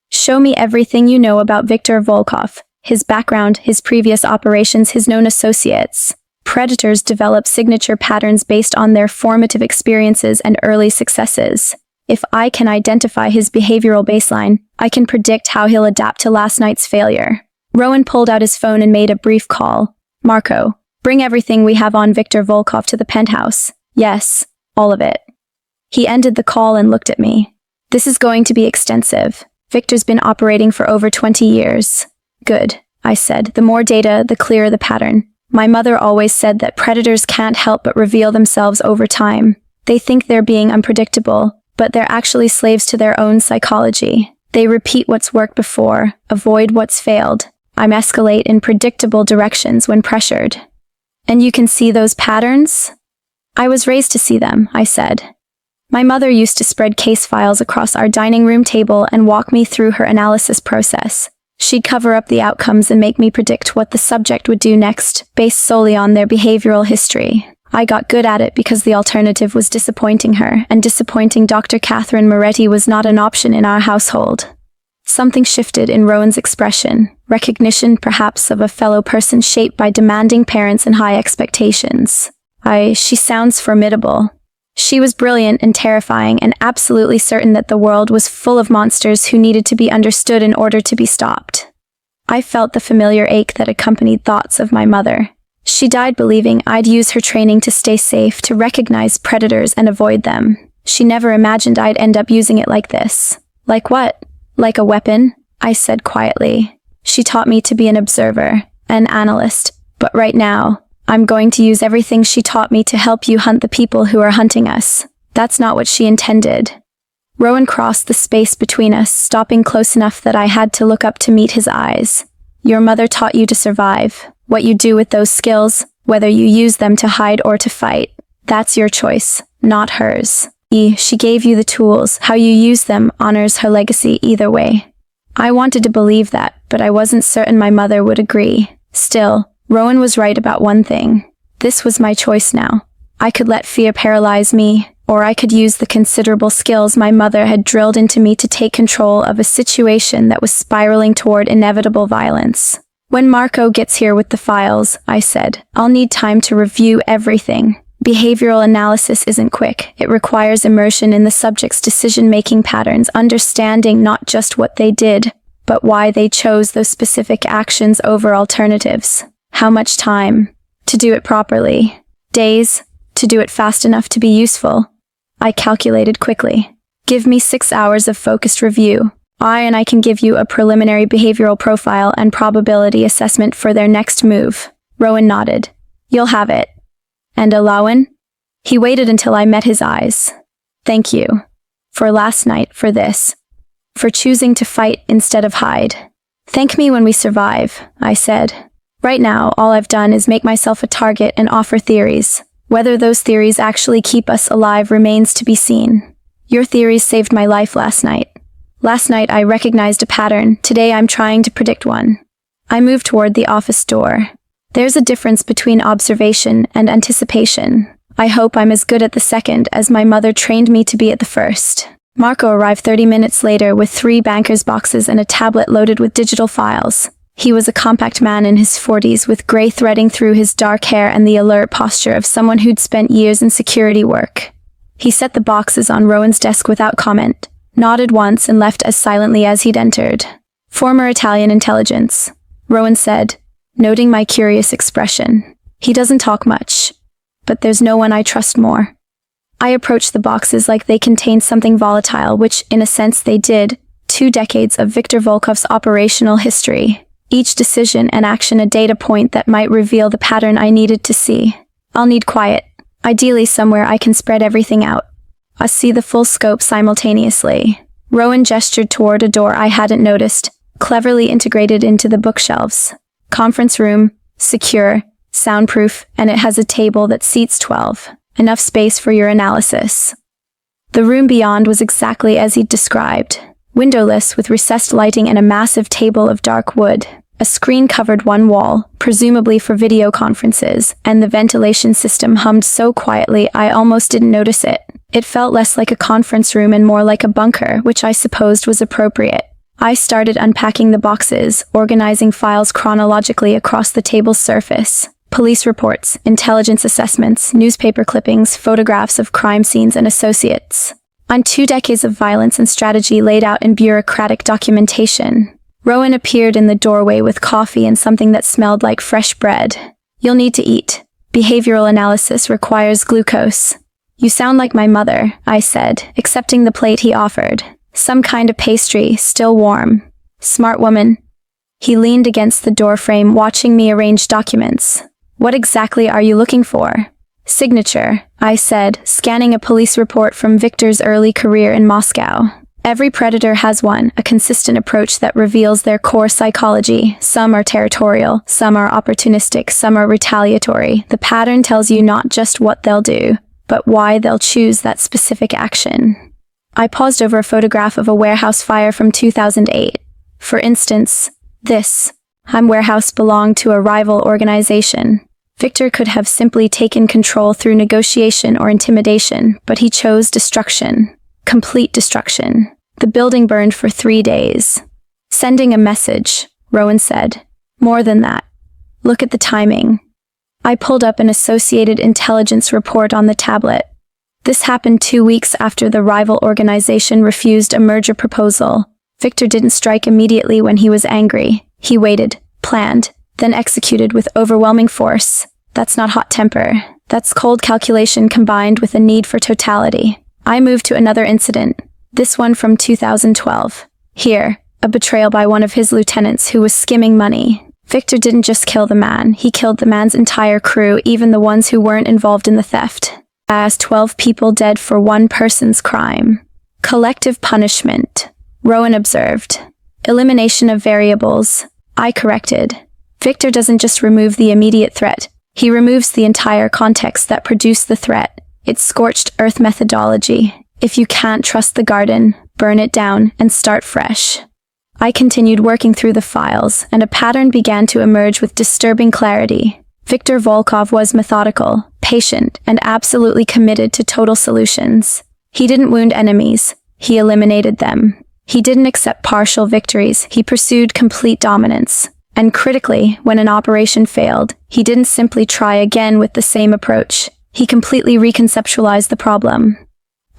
[SPEAKER 1] Show me everything you know about Viktor Volkov, his background, his previous operations, his known associates. Predators develop signature patterns based on their formative experiences and early successes. If I can identify his behavioral baseline, I can predict how he'll adapt to last night's failure. Rowan pulled out his phone and made a brief call. Marco, bring everything we have on Viktor Volkov to the penthouse. Yes, all of it. He ended the call and looked at me. This is going to be extensive. Viktor's been operating for over 20 years. Good, I said. The more data, the clearer the pattern. My mother always said that predators can't help but reveal themselves over time. They think they're being unpredictable, but they're actually slaves to their own psychology. They repeat what's worked before, avoid what's failed. Escalate in predictable directions when pressured. And you can see those patterns? I was raised to see them, I said. My mother used to spread case files across our dining room table and walk me through her analysis process. She'd cover up the outcomes and make me predict what the subject would do next, based solely on their behavioral history. I got good at it because the alternative was disappointing her, and disappointing Dr. Catherine Moretti was not an option in our household. Something shifted in Rowan's expression, recognition perhaps of a fellow person shaped by demanding parents and high expectations. She sounds formidable. She was brilliant and terrifying and absolutely certain that the world was full of monsters who needed to be understood in order to be stopped. I felt the familiar ache that accompanied thoughts of my mother. She died believing I'd use her training to stay safe, to recognize predators and avoid them. She never imagined I'd end up using it like this. Like what? Like a weapon? I said quietly. She taught me to be an observer, an analyst, but right now, I'm going to use everything she taught me to help you hunt the people who are hunting us. That's not what she intended. Rowan crossed the space between us, stopping close enough that I had to look up to meet his eyes. Your mother taught you to survive. What you do with those skills, whether you use them to hide or to fight, that's your choice, not hers. She gave you the tools. How you use them honors her legacy either way. I wanted to believe that, but I wasn't certain my mother would agree. Still, Rowan was right about one thing. This was my choice now. I could let fear paralyze me, or I could use the considerable skills my mother had drilled into me to take control of a situation that was spiraling toward inevitable violence. When Marco gets here with the files, I said, I'll need time to review everything. Behavioral analysis isn't quick. It requires immersion in the subject's decision-making patterns, understanding not just what they did, but why they chose those specific actions over alternatives. How much time? To do it properly. Days? To do it fast enough to be useful. I calculated quickly. Give me 6 hours of focused review. I can give you a preliminary behavioral profile and probability assessment for their next move. Rowan nodded. You'll have it. And Alawan? He waited until I met his eyes. Thank you. For last night, for this. For choosing to fight instead of hide. Thank me when we survive, I said. Right now, all I've done is make myself a target and offer theories. Whether those theories actually keep us alive remains to be seen. Your theories saved my life last night. Last night I recognized a pattern. Today I'm trying to predict one. I moved toward the office door. There's a difference between observation and anticipation. I hope I'm as good at the second as my mother trained me to be at the first. Marco arrived 30 minutes later with 3 banker's boxes and a tablet loaded with digital files. He was a compact man in his 40s with gray threading through his dark hair and the alert posture of someone who'd spent years in security work. He set the boxes on Rowan's desk without comment, nodded once and left as silently as he'd entered. Former Italian intelligence, Rowan said, noting my curious expression. He doesn't talk much, but there's no one I trust more. I approached the boxes like they contained something volatile, which, in a sense, they did. 2 decades of Viktor Volkov's operational history. Each decision and action a data point that might reveal the pattern I needed to see. I'll need quiet. Ideally somewhere I can spread everything out. I'll see the full scope simultaneously. Rowan gestured toward a door I hadn't noticed, cleverly integrated into the bookshelves. Conference room, secure, soundproof, and it has a table that seats 12. Enough space for your analysis. The room beyond was exactly as he'd described. Windowless with recessed lighting and a massive table of dark wood. A screen covered one wall, presumably for video conferences, and the ventilation system hummed so quietly I almost didn't notice it. It felt less like a conference room and more like a bunker, which I supposed was appropriate. I started unpacking the boxes, organizing files chronologically across the table's surface. Police reports, intelligence assessments, newspaper clippings, photographs of crime scenes and associates. On 2 decades of violence and strategy laid out in bureaucratic documentation. Rowan appeared in the doorway with coffee and something that smelled like fresh bread. You'll need to eat. Behavioral analysis requires glucose. You sound like my mother, I said, accepting the plate he offered. Some kind of pastry, still warm. Smart woman. He leaned against the doorframe, watching me arrange documents. What exactly are you looking for? Signature, I said, scanning a police report from Victor's early career in Moscow. Every predator has one, a consistent approach that reveals their core psychology. Some are territorial, some are opportunistic, some are retaliatory. The pattern tells you not just what they'll do, but why they'll choose that specific action. I paused over a photograph of a warehouse fire from 2008. For instance, this warehouse belonged to a rival organization. Victor could have simply taken control through negotiation or intimidation, but he chose destruction. Complete destruction. The building burned for 3 days. Sending a message, Rowan said. More than that. Look at the timing. I pulled up an Associated Intelligence report on the tablet. This happened 2 weeks after the rival organization refused a merger proposal. Victor didn't strike immediately when he was angry. He waited, planned, then executed with overwhelming force. That's not hot temper. That's cold calculation combined with a need for totality. I moved to another incident, this one from 2012. Here, a betrayal by one of his lieutenants who was skimming money. Victor didn't just kill the man, he killed the man's entire crew, even the ones who weren't involved in the theft. As 12 people dead for one person's crime. Collective punishment, Rowan observed. Elimination of variables, I corrected. Victor doesn't just remove the immediate threat, he removes the entire context that produced the threat. It's scorched earth methodology. If you can't trust the garden, burn it down and start fresh. I continued working through the files, and a pattern began to emerge with disturbing clarity. Viktor Volkov was methodical, patient, and absolutely committed to total solutions. He didn't wound enemies, he eliminated them. He didn't accept partial victories, he pursued complete dominance. And critically, when an operation failed, he didn't simply try again with the same approach. He completely reconceptualized the problem.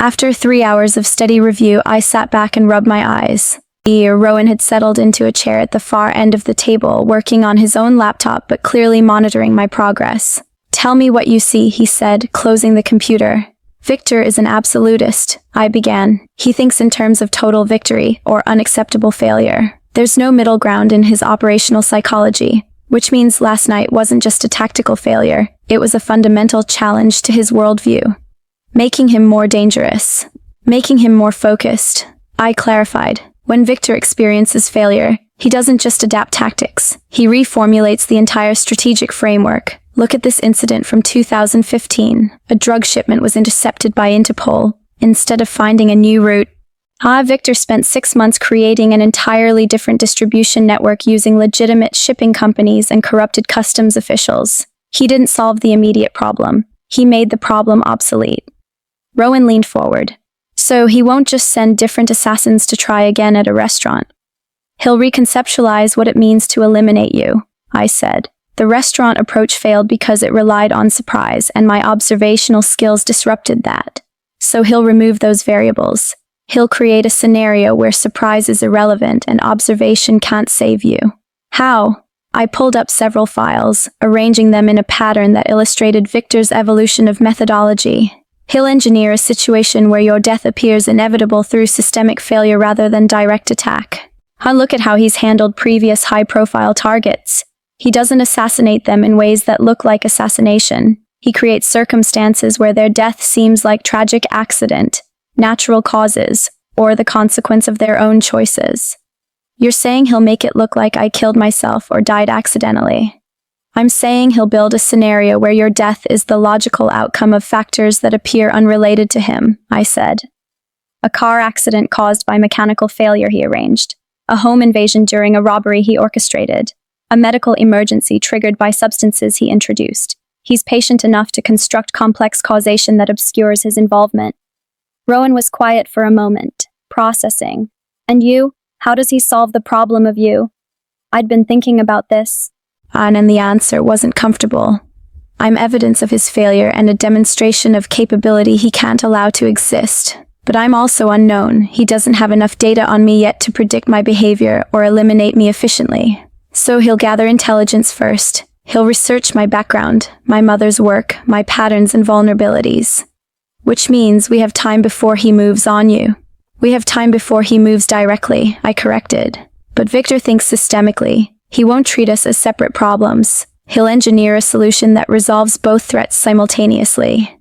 [SPEAKER 1] After 3 hours of steady review, I sat back and rubbed my eyes. Rowan had settled into a chair at the far end of the table, working on his own laptop but clearly monitoring my progress. Tell me what you see, he said, closing the computer. Victor is an absolutist, I began. He thinks in terms of total victory or unacceptable failure. There's no middle ground in his operational psychology, which means last night wasn't just a tactical failure, it was a fundamental challenge to his worldview. Making him more dangerous. Making him more focused. I clarified. When Victor experiences failure, he doesn't just adapt tactics, he reformulates the entire strategic framework. Look at this incident from 2015. A drug shipment was intercepted by Interpol. Instead of finding a new route, Victor spent 6 months creating an entirely different distribution network using legitimate shipping companies and corrupted customs officials. He didn't solve the immediate problem. He made the problem obsolete. Rowan leaned forward. So he won't just send different assassins to try again at a restaurant. He'll reconceptualize what it means to eliminate you, I said. The restaurant approach failed because it relied on surprise, and my observational skills disrupted that. So he'll remove those variables. He'll create a scenario where surprise is irrelevant and observation can't save you. How? I pulled up several files, arranging them in a pattern that illustrated Victor's evolution of methodology. He'll engineer a situation where your death appears inevitable through systemic failure rather than direct attack. Look at how he's handled previous high-profile targets. He doesn't assassinate them in ways that look like assassination. He creates circumstances where their death seems like tragic accident, natural causes, or the consequence of their own choices. You're saying he'll make it look like I killed myself or died accidentally. I'm saying he'll build a scenario where your death is the logical outcome of factors that appear unrelated to him, I said. A car accident caused by mechanical failure he arranged. A home invasion during a robbery he orchestrated. A medical emergency triggered by substances he introduced. He's patient enough to construct complex causation that obscures his involvement. Rowan was quiet for a moment, processing. And you? How does he solve the problem of you? I'd been thinking about this. and the answer wasn't comfortable. I'm evidence of his failure and a demonstration of capability he can't allow to exist. But I'm also unknown. He doesn't have enough data on me yet to predict my behavior or eliminate me efficiently. So he'll gather intelligence first. He'll research my background, my mother's work, my patterns and vulnerabilities. Which means we have time before he moves on you. We have time before he moves directly, I corrected. But Victor thinks systemically. He won't treat us as separate problems. He'll engineer a solution that resolves both threats simultaneously.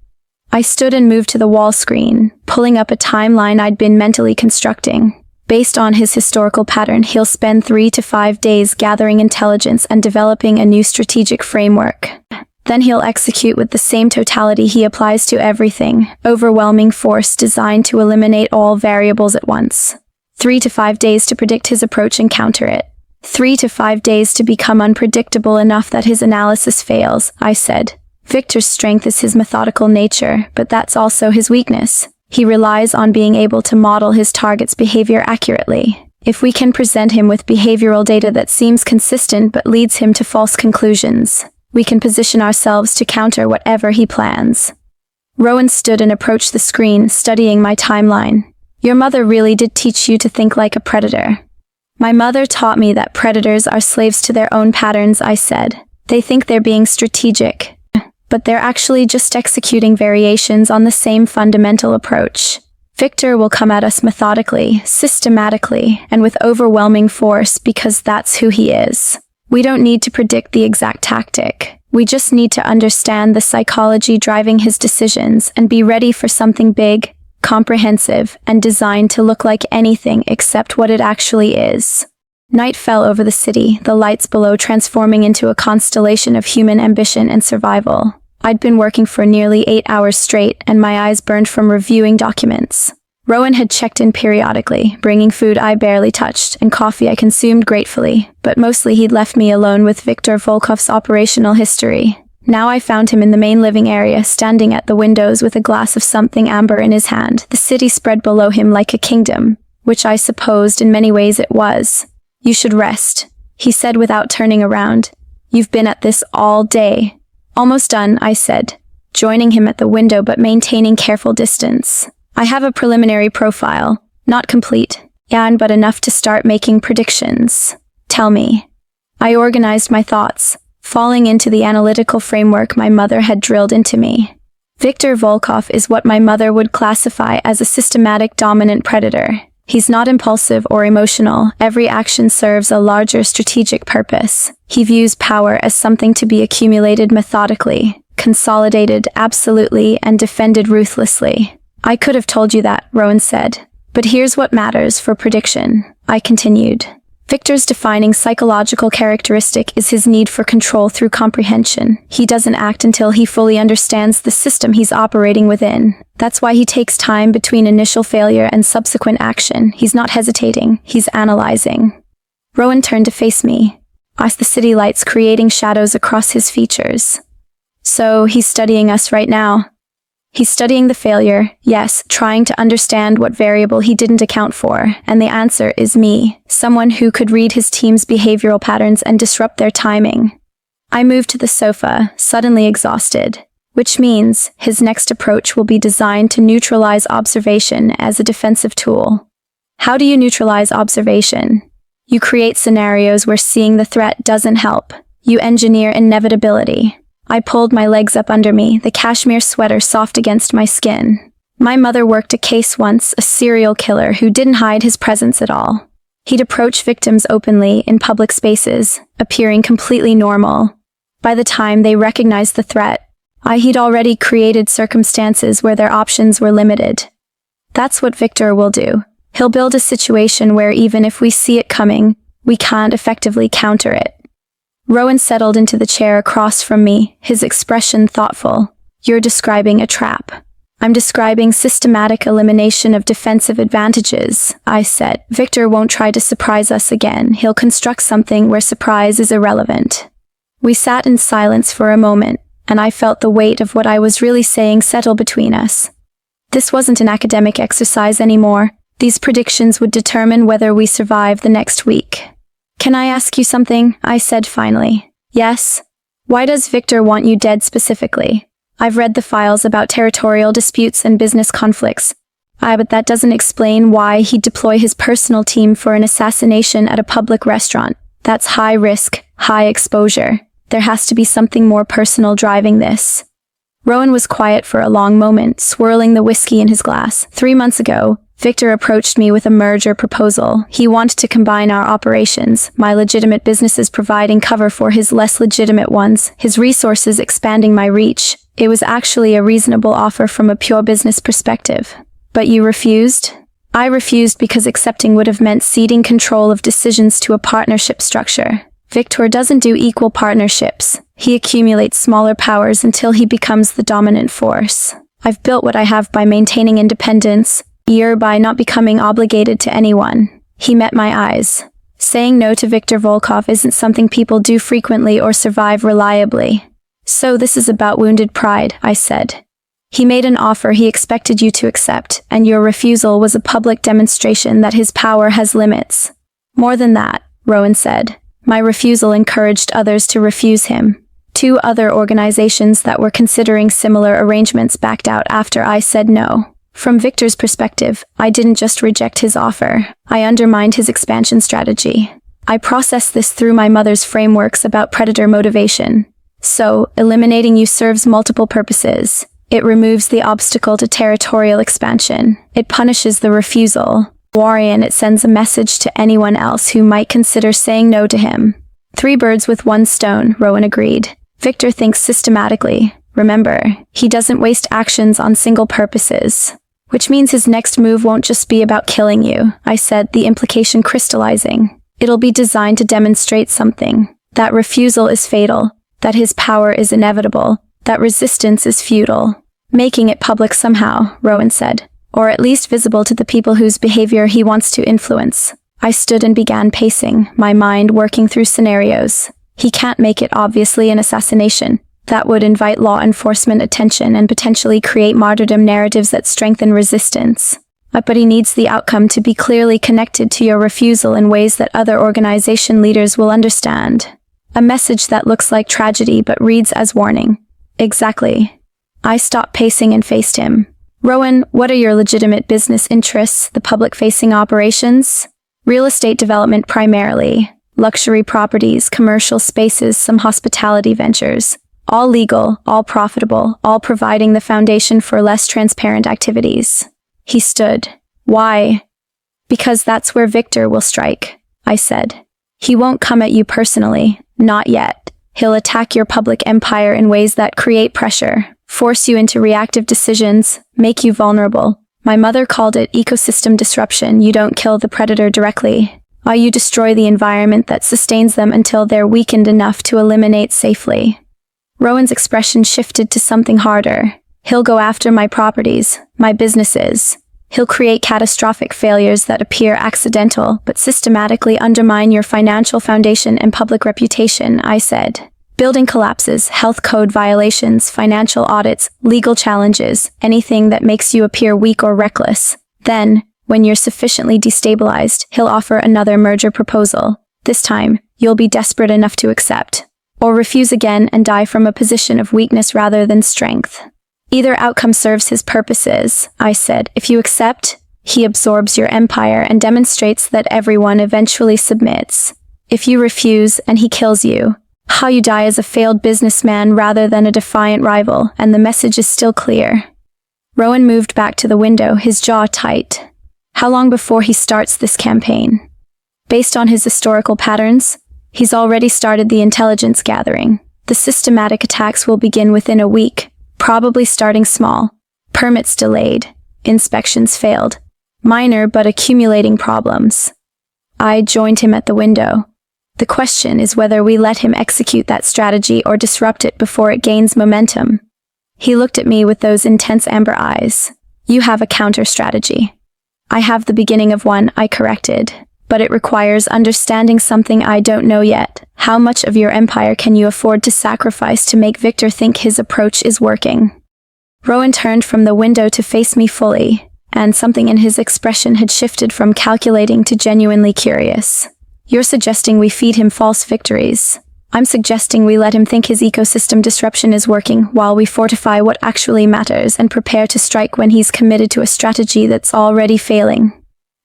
[SPEAKER 1] I stood and moved to the wall screen, pulling up a timeline I'd been mentally constructing. Based on his historical pattern, he'll spend 3 to 5 days gathering intelligence and developing a new strategic framework. Then he'll execute with the same totality he applies to everything, overwhelming force designed to eliminate all variables at once. 3 to 5 days to predict his approach and counter it. 3 to 5 days to become unpredictable enough that his analysis fails, I said. Victor's strength is his methodical nature, but that's also his weakness. He relies on being able to model his target's behavior accurately. If we can present him with behavioral data that seems consistent but leads him to false conclusions, we can position ourselves to counter whatever he plans. Rowan stood and approached the screen, studying my timeline. Your mother really did teach you to think like a predator. My mother taught me that predators are slaves to their own patterns, I said. They think they're being strategic, but they're actually just executing variations on the same fundamental approach. Victor will come at us methodically, systematically, and with overwhelming force because that's who he is. We don't need to predict the exact tactic. We just need to understand the psychology driving his decisions and be ready for something big, comprehensive, and designed to look like anything except what it actually is. Night fell over the city, the lights below transforming into a constellation of human ambition and survival. I'd been working for nearly 8 hours straight, and my eyes burned from reviewing documents. Rowan had checked in periodically, bringing food I barely touched, and coffee I consumed gratefully, but mostly he'd left me alone with Viktor Volkov's operational history. Now I found him in the main living area, standing at the windows with a glass of something amber in his hand. The city spread below him like a kingdom, which I supposed in many ways it was. You should rest, he said without turning around. You've been at this all day. Almost done, I said, joining him at the window but maintaining careful distance. I have a preliminary profile, not complete, but enough to start making predictions. Tell me. I organized my thoughts, falling into the analytical framework my mother had drilled into me. Viktor Volkov is what my mother would classify as a systematic dominant predator. He's not impulsive or emotional. Every action serves a larger strategic purpose. He views power as something to be accumulated methodically, consolidated absolutely, and defended ruthlessly. I could have told you that, Rowan said. But here's what matters for prediction, I continued. Victor's defining psychological characteristic is his need for control through comprehension. He doesn't act until he fully understands the system he's operating within. That's why he takes time between initial failure and subsequent action. He's not hesitating, he's analyzing. Rowan turned to face me, the city lights creating shadows across his features. So he's studying us right now. He's studying the failure, yes, trying to understand what variable he didn't account for, and the answer is me, someone who could read his team's behavioral patterns and disrupt their timing. I moved to the sofa, suddenly exhausted, which means his next approach will be designed to neutralize observation as a defensive tool. How do you neutralize observation? You create scenarios where seeing the threat doesn't help. You engineer inevitability. I pulled my legs up under me, the cashmere sweater soft against my skin. My mother worked a case once, a serial killer who didn't hide his presence at all. He'd approach victims openly in public spaces, appearing completely normal. By the time they recognized the threat, he'd already created circumstances where their options were limited. That's what Victor will do. He'll build a situation where even if we see it coming, we can't effectively counter it. Rowan settled into the chair across from me, his expression thoughtful. You're describing a trap. I'm describing systematic elimination of defensive advantages, I said. Victor won't try to surprise us again. He'll construct something where surprise is irrelevant. We sat in silence for a moment, and I felt the weight of what I was really saying settle between us. This wasn't an academic exercise anymore. These predictions would determine whether we survive the next week. Can I ask you something? I said finally. Yes. Why does Victor want you dead specifically? I've read the files about territorial disputes and business conflicts. But that doesn't explain why he'd deploy his personal team for an assassination at a public restaurant. That's high risk, high exposure. There has to be something more personal driving this. Rowan was quiet for a long moment, swirling the whiskey in his glass. 3 months ago, Victor approached me with a merger proposal. He wanted to combine our operations, my legitimate businesses providing cover for his less legitimate ones, his resources expanding my reach. It was actually a reasonable offer from a pure business perspective. But you refused? I refused because accepting would have meant ceding control of decisions to a partnership structure. Victor doesn't do equal partnerships. He accumulates smaller powers until he becomes the dominant force. I've built what I have by maintaining independence, by not becoming obligated to anyone. He met my eyes. Saying no to Viktor Volkov isn't something people do frequently or survive reliably. So this is about wounded pride, I said. He made an offer he expected you to accept, and your refusal was a public demonstration that his power has limits. More than that, Rowan said. My refusal encouraged others to refuse him. 2 other organizations that were considering similar arrangements backed out after I said no. From Victor's perspective, I didn't just reject his offer. I undermined his expansion strategy. I processed this through my mother's frameworks about predator motivation. So, eliminating you serves multiple purposes. It removes the obstacle to territorial expansion. It punishes the refusal. And it sends a message to anyone else who might consider saying no to him. 3 birds with 1 stone, Rowan agreed. Victor thinks systematically. Remember, he doesn't waste actions on single purposes. Which means his next move won't just be about killing you, I said, the implication crystallizing. It'll be designed to demonstrate something. That refusal is fatal. That his power is inevitable. That resistance is futile. Making it public somehow, Rowan said. Or at least visible to the people whose behavior he wants to influence. I stood and began pacing, my mind working through scenarios. He can't make it obviously an assassination. That would invite law enforcement attention and potentially create martyrdom narratives that strengthen resistance. But he needs the outcome to be clearly connected to your refusal in ways that other organization leaders will understand. A message that looks like tragedy but reads as warning. Exactly. I stopped pacing and faced him. Rowan, what are your legitimate business interests, the public-facing operations? Real estate development primarily. Luxury properties, commercial spaces, some hospitality ventures. All legal, all profitable, all providing the foundation for less transparent activities. He stood. Why? Because that's where Victor will strike, I said. He won't come at you personally, not yet. He'll attack your public empire in ways that create pressure, force you into reactive decisions, make you vulnerable. My mother called it ecosystem disruption. You don't kill the predator directly. You destroy the environment that sustains them until they're weakened enough to eliminate safely. Rowan's expression shifted to something harder. He'll go after my properties, my businesses. He'll create catastrophic failures that appear accidental but systematically undermine your financial foundation and public reputation, I said. Building collapses, health code violations, financial audits, legal challenges, anything that makes you appear weak or reckless. Then, when you're sufficiently destabilized, he'll offer another merger proposal. This time, you'll be desperate enough to accept. Or refuse again and die from a position of weakness rather than strength. Either outcome serves his purposes, I said. If you accept, he absorbs your empire and demonstrates that everyone eventually submits. If you refuse and he kills you, how you die as a failed businessman rather than a defiant rival, and the message is still clear. Rowan moved back to the window, his jaw tight. How long before he starts this campaign? Based on his historical patterns, he's already started the intelligence gathering. The systematic attacks will begin within a week, probably starting small. Permits delayed. Inspections failed. Minor but accumulating problems. I joined him at the window. The question is whether we let him execute that strategy or disrupt it before it gains momentum. He looked at me with those intense amber eyes. You have a counter strategy. I have the beginning of one, I corrected. But it requires understanding something I don't know yet. How much of your empire can you afford to sacrifice to make Victor think his approach is working? Rowan turned from the window to face me fully, and something in his expression had shifted from calculating to genuinely curious. You're suggesting we feed him false victories. I'm suggesting we let him think his ecosystem disruption is working while we fortify what actually matters and prepare to strike when he's committed to a strategy that's already failing.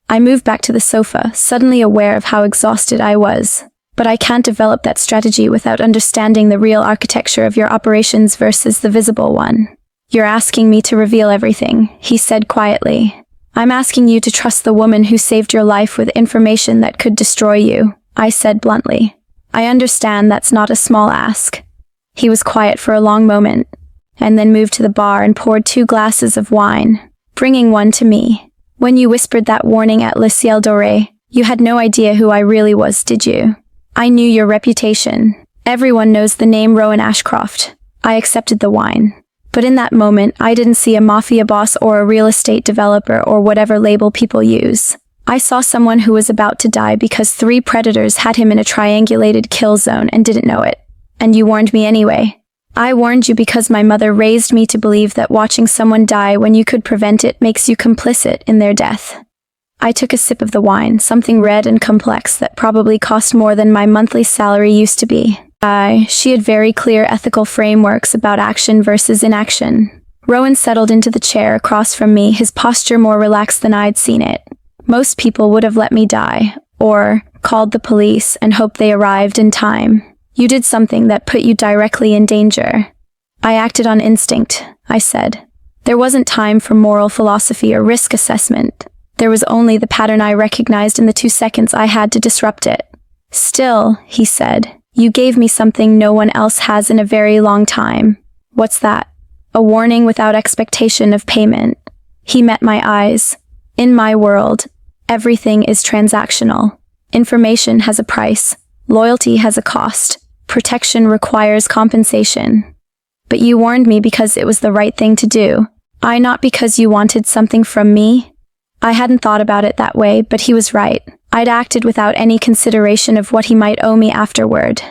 [SPEAKER 1] I moved back to the sofa, suddenly aware of how exhausted I was. But I can't develop that strategy without understanding the real architecture of your operations versus the visible one. You're asking me to reveal everything, he said quietly. I'm asking you to trust the woman who saved your life with information that could destroy you, I said bluntly. I understand that's not a small ask. He was quiet for a long moment, and then moved to the bar and poured 2 glasses of wine, bringing one to me. When you whispered that warning at Le Ciel Doré, you had no idea who I really was, did you? I knew your reputation. Everyone knows the name Rowan Ashcroft. I accepted the wine. But in that moment, I didn't see a mafia boss or a real estate developer or whatever label people use. I saw someone who was about to die because 3 predators had him in a triangulated kill zone and didn't know it. And you warned me anyway. I warned you because my mother raised me to believe that watching someone die when you could prevent it makes you complicit in their death. I took a sip of the wine, something red and complex that probably cost more than my monthly salary used to be. She had very clear ethical frameworks about action versus inaction. Rowan settled into the chair across from me, his posture more relaxed than I'd seen it. Most people would have let me die, or called the police and hoped they arrived in time. You did something that put you directly in danger. I acted on instinct, I said. There wasn't time for moral philosophy or risk assessment. There was only the pattern I recognized in the 2 seconds I had to disrupt it. Still, he said, you gave me something no one else has in a very long time. What's that? A warning without expectation of payment. He met my eyes. In my world, everything is transactional. Information has a price. Loyalty has a cost. Protection requires compensation. But you warned me because it was the right thing to do. Not because you wanted something from me. I hadn't thought about it that way, but he was right. I'd acted without any consideration of what he might owe me afterward.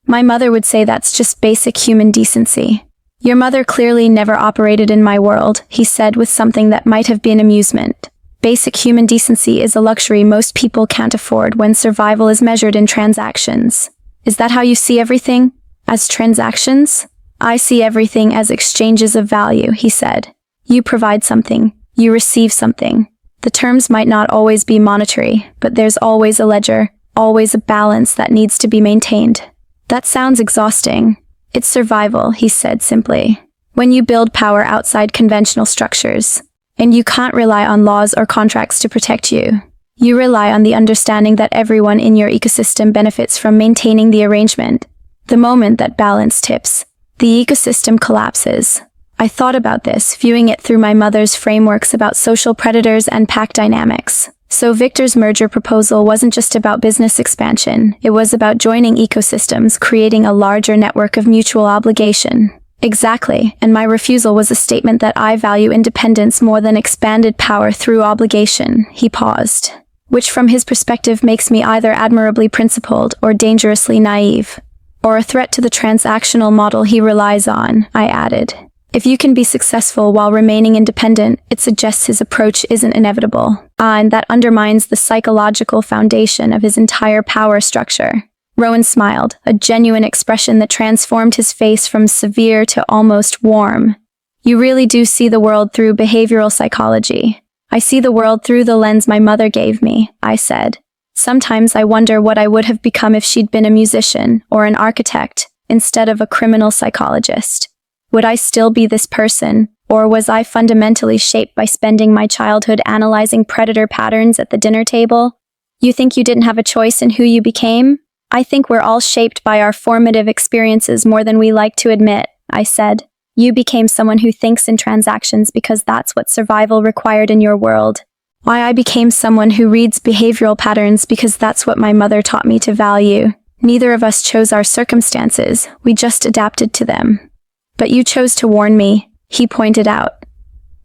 [SPEAKER 1] My mother would say that's just basic human decency. Your mother clearly never operated in my world, he said with something that might have been amusement. Basic human decency is a luxury most people can't afford when survival is measured in transactions. Is that how you see everything? As transactions? I see everything as exchanges of value, he said. You provide something. You receive something. The terms might not always be monetary, but there's always a ledger, always a balance that needs to be maintained. That sounds exhausting. It's survival, he said simply. When you build power outside conventional structures, and you can't rely on laws or contracts to protect you, you rely on the understanding that everyone in your ecosystem benefits from maintaining the arrangement. The moment that balance tips, the ecosystem collapses. I thought about this, viewing it through my mother's frameworks about social predators and pack dynamics. So Victor's merger proposal wasn't just about business expansion, it was about joining ecosystems, creating a larger network of mutual obligation. Exactly, and my refusal was a statement that I value independence more than expanded power through obligation. He paused. Which from his perspective makes me either admirably principled or dangerously naive. Or a threat to the transactional model he relies on, I added. If you can be successful while remaining independent, it suggests his approach isn't inevitable. And that undermines the psychological foundation of his entire power structure. Rowan smiled, a genuine expression that transformed his face from severe to almost warm. You really do see the world through behavioral psychology. I see the world through the lens my mother gave me, I said. Sometimes I wonder what I would have become if she'd been a musician or an architect instead of a criminal psychologist. Would I still be this person, or was I fundamentally shaped by spending my childhood analyzing predator patterns at the dinner table? You think you didn't have a choice in who you became? I think we're all shaped by our formative experiences more than we like to admit, I said. You became someone who thinks in transactions because that's what survival required in your world. I became someone who reads behavioral patterns because that's what my mother taught me to value. Neither of us chose our circumstances, we just adapted to them. But you chose to warn me, he pointed out.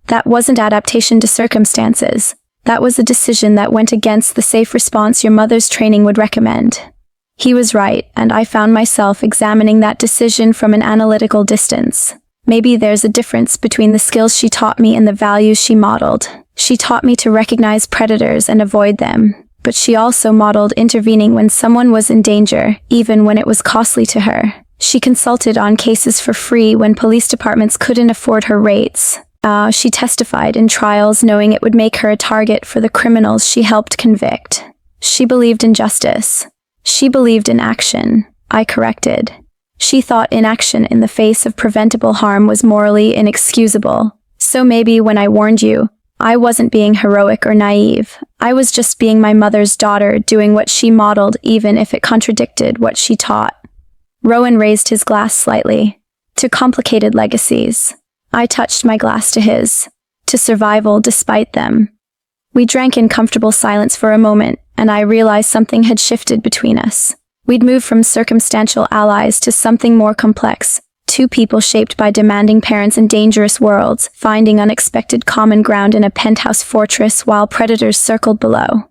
[SPEAKER 1] That wasn't adaptation to circumstances. That was a decision that went against the safe response your mother's training would recommend. He was right, and I found myself examining that decision from an analytical distance. Maybe there's a difference between the skills she taught me and the values she modeled. She taught me to recognize predators and avoid them, but she also modeled intervening when someone was in danger, even when it was costly to her. She consulted on cases for free when police departments couldn't afford her rates. She testified in trials knowing it would make her a target for the criminals she helped convict. She believed in justice. She believed in action. I corrected. She thought inaction in the face of preventable harm was morally inexcusable. So maybe when I warned you, I wasn't being heroic or naive. I was just being my mother's daughter, doing what she modeled even if it contradicted what she taught. Rowan raised his glass slightly. To complicated legacies. I touched my glass to his. To survival despite them. We drank in comfortable silence for a moment, and I realized something had shifted between us. We'd moved from circumstantial allies to something more complex. Two people shaped by demanding parents and dangerous worlds, finding unexpected common ground in a penthouse fortress while predators circled below.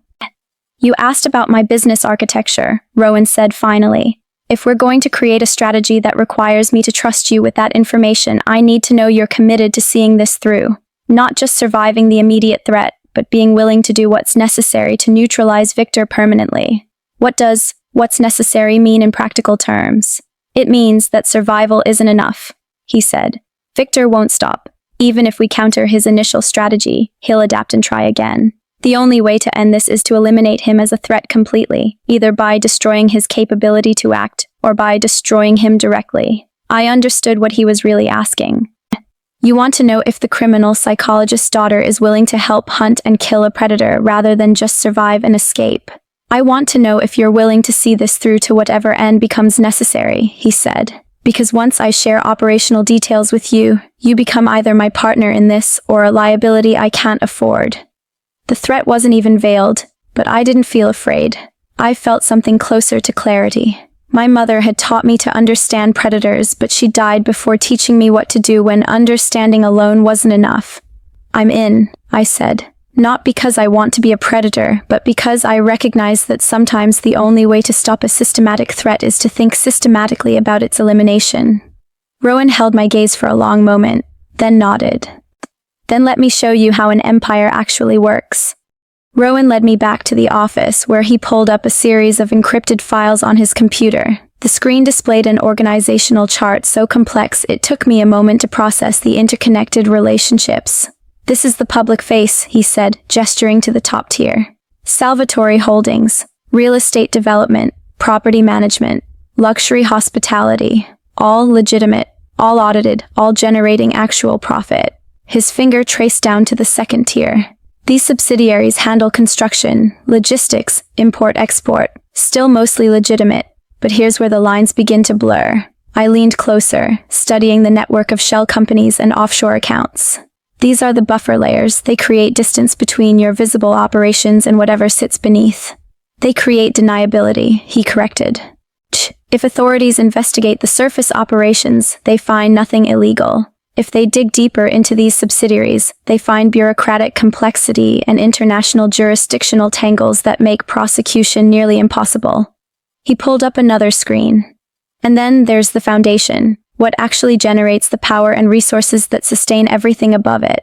[SPEAKER 1] You asked about my business architecture, Rowan said finally. If we're going to create a strategy that requires me to trust you with that information, I need to know you're committed to seeing this through. Not just surviving the immediate threat, but being willing to do what's necessary to neutralize Victor permanently. What does what's necessary mean in practical terms? It means that survival isn't enough, he said. Victor won't stop. Even if we counter his initial strategy, he'll adapt and try again. The only way to end this is to eliminate him as a threat completely, either by destroying his capability to act or by destroying him directly. I understood what he was really asking. You want to know if the criminal psychologist's daughter is willing to help hunt and kill a predator rather than just survive and escape. I want to know if you're willing to see this through to whatever end becomes necessary, he said. Because once I share operational details with you, you become either my partner in this or a liability I can't afford. The threat wasn't even veiled, but I didn't feel afraid. I felt something closer to clarity. My mother had taught me to understand predators, but she died before teaching me what to do when understanding alone wasn't enough. I'm in, I said. Not because I want to be a predator, but because I recognize that sometimes the only way to stop a systematic threat is to think systematically about its elimination. Rowan held my gaze for a long moment, then nodded. Then let me show you how an empire actually works. Rowan led me back to the office, where he pulled up a series of encrypted files on his computer. The screen displayed an organizational chart so complex it took me a moment to process the interconnected relationships. This is the public face, he said, gesturing to the top tier. Salvatore Holdings, real estate development, property management, luxury hospitality, all legitimate, all audited, all generating actual profit. His finger traced down to the second tier. These subsidiaries handle construction, logistics, import-export, still mostly legitimate, but here's where the lines begin to blur. I leaned closer, studying the network of shell companies and offshore accounts. These are the buffer layers. They create distance between your visible operations and whatever sits beneath. They create deniability, he corrected. If authorities investigate the surface operations, they find nothing illegal. If they dig deeper into these subsidiaries, they find bureaucratic complexity and international jurisdictional tangles that make prosecution nearly impossible. He pulled up another screen. And then there's the foundation, what actually generates the power and resources that sustain everything above it.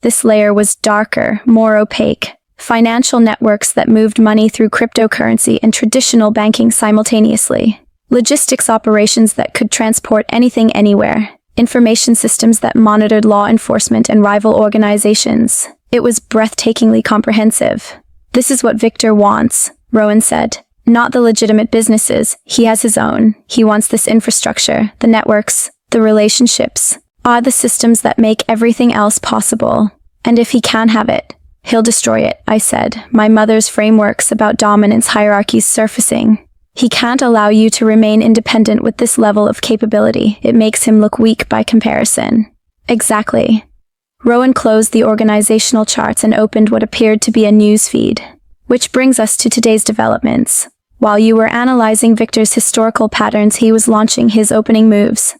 [SPEAKER 1] This layer was darker, more opaque. Financial networks that moved money through cryptocurrency and traditional banking simultaneously. Logistics operations that could transport anything anywhere. Information systems that monitored law enforcement and rival organizations. It was breathtakingly comprehensive. This is what Victor wants, Rowan said. Not the legitimate businesses. He has his own. He wants this infrastructure, the networks, the relationships, the systems that make everything else possible. And if he can have it, he'll destroy it, I said, my mother's frameworks about dominance hierarchies surfacing. He can't allow you to remain independent with this level of capability. It makes him look weak by comparison. Exactly. Rowan closed the organizational charts and opened what appeared to be a news feed. Which brings us to today's developments. While you were analyzing Victor's historical patterns, he was launching his opening moves.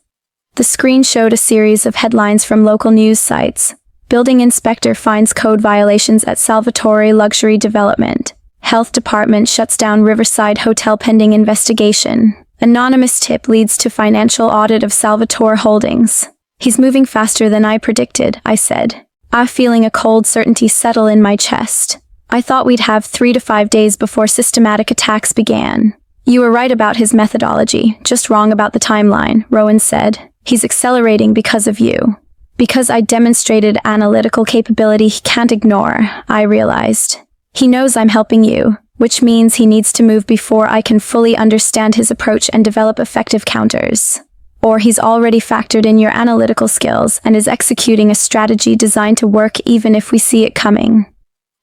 [SPEAKER 1] The screen showed a series of headlines from local news sites. Building inspector finds code violations at Salvatore Luxury Development. Health department shuts down Riverside Hotel pending investigation. Anonymous tip leads to financial audit of Salvatore Holdings. He's moving faster than I predicted, I said. I'm feeling a cold certainty settle in my chest. I thought we'd have 3 to 5 days before systematic attacks began. You were right about his methodology, just wrong about the timeline, Rowan said. He's accelerating because of you. Because I demonstrated analytical capability he can't ignore, I realized. He knows I'm helping you, which means he needs to move before I can fully understand his approach and develop effective counters. Or he's already factored in your analytical skills and is executing a strategy designed to work even if we see it coming.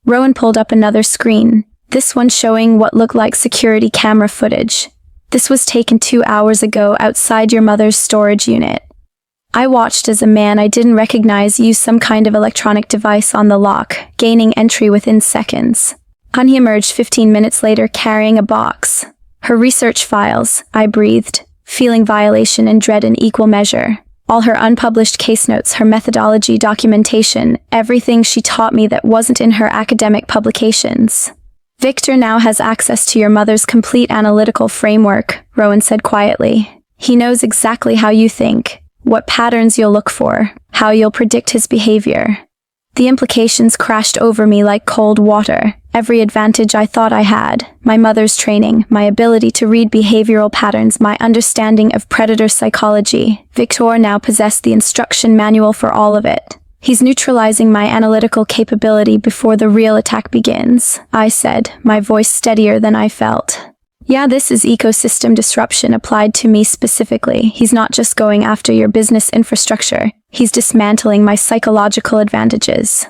[SPEAKER 1] Rowan pulled up another screen, this one showing what looked like security camera footage. This was taken 2 hours ago outside your mother's storage unit. I watched as a man I didn't recognize used some kind of electronic device on the lock, gaining entry within seconds. He emerged 15 minutes later carrying a box. Her research files, I breathed, feeling violation and dread in equal measure. All her unpublished case notes, her methodology, documentation, everything she taught me that wasn't in her academic publications. Victor now has access to your mother's complete analytical framework, Rowan said quietly. He knows exactly how you think, what patterns you'll look for, how you'll predict his behavior. The implications crashed over me like cold water. Every advantage I thought I had, my mother's training, my ability to read behavioral patterns, my understanding of predator psychology. Victor now possessed the instruction manual for all of it. He's neutralizing my analytical capability before the real attack begins, I said, my voice steadier than I felt. Yeah, this is ecosystem disruption applied to me specifically. He's not just going after your business infrastructure. He's dismantling my psychological advantages.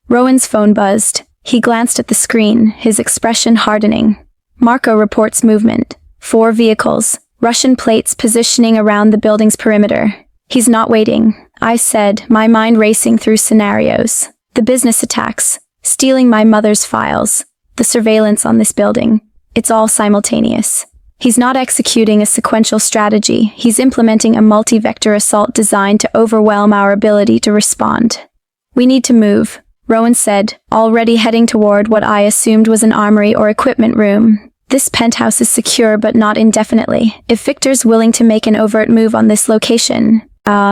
[SPEAKER 1] Rowan's phone buzzed. He glanced at the screen, his expression hardening. Marco reports movement. 4 vehicles. Russian plates positioning around the building's perimeter. He's not waiting, I said, my mind racing through scenarios. The business attacks. Stealing my mother's files. The surveillance on this building. It's all simultaneous. He's not executing a sequential strategy. He's implementing a multi-vector assault designed to overwhelm our ability to respond. We need to move, Rowan said, already heading toward what I assumed was an armory or equipment room. This penthouse is secure but not indefinitely. If Victor's willing to make an overt move on this location,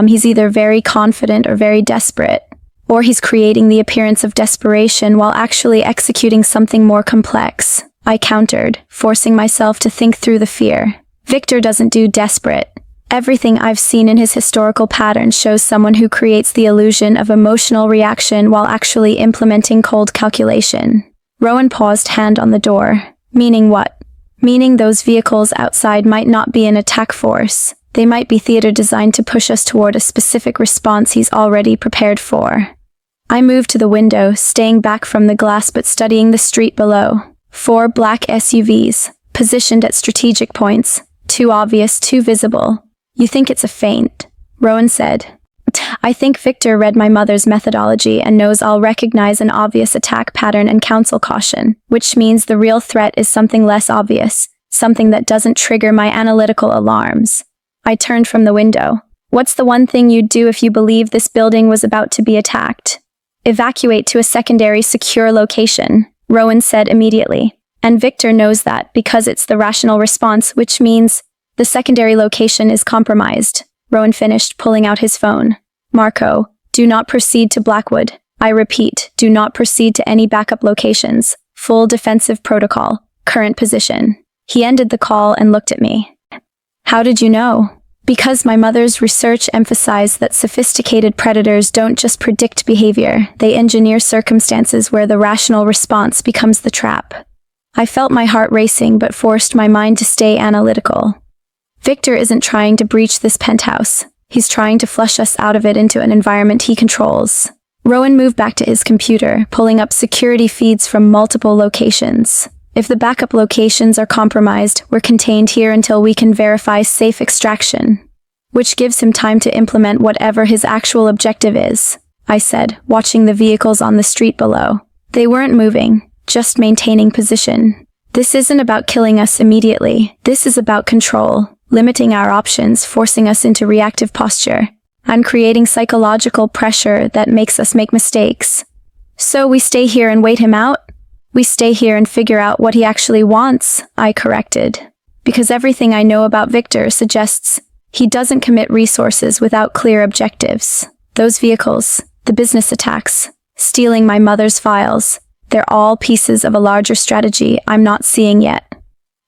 [SPEAKER 1] he's either very confident or very desperate. Or he's creating the appearance of desperation while actually executing something more complex. I countered, forcing myself to think through the fear. Victor doesn't do desperate. Everything I've seen in his historical patterns shows someone who creates the illusion of emotional reaction while actually implementing cold calculation. Rowan paused, hand on the door. Meaning what? Meaning those vehicles outside might not be an attack force. They might be theater designed to push us toward a specific response he's already prepared for. I moved to the window, staying back from the glass but studying the street below. 4 black SUVs, positioned at strategic points. Too obvious, too visible. You think it's a feint, Rowan said. I think Victor read my mother's methodology and knows I'll recognize an obvious attack pattern and counsel caution, which means the real threat is something less obvious, something that doesn't trigger my analytical alarms. I turned from the window. What's the one thing you'd do if you believed this building was about to be attacked? Evacuate to a secondary secure location, Rowan said immediately. And Victor knows that because it's the rational response, which means the secondary location is compromised. Rowan finished, pulling out his phone. Marco, do not proceed to Blackwood. I repeat, do not proceed to any backup locations. Full defensive protocol. Current position. He ended the call and looked at me. How did you know? Because my mother's research emphasized that sophisticated predators don't just predict behavior, they engineer circumstances where the rational response becomes the trap. I felt my heart racing but forced my mind to stay analytical. Victor isn't trying to breach this penthouse. He's trying to flush us out of it into an environment he controls. Rowan moved back to his computer, pulling up security feeds from multiple locations. If the backup locations are compromised, we're contained here until we can verify safe extraction. Which gives him time to implement whatever his actual objective is, I said, watching the vehicles on the street below. They weren't moving, just maintaining position. This isn't about killing us immediately. This is about control, limiting our options, forcing us into reactive posture, and creating psychological pressure that makes us make mistakes. So we stay here and wait him out? We stay here and figure out what he actually wants, I corrected. Because everything I know about Victor suggests he doesn't commit resources without clear objectives. Those vehicles, the business attacks, stealing my mother's files, They're all pieces of a larger strategy I'm not seeing yet.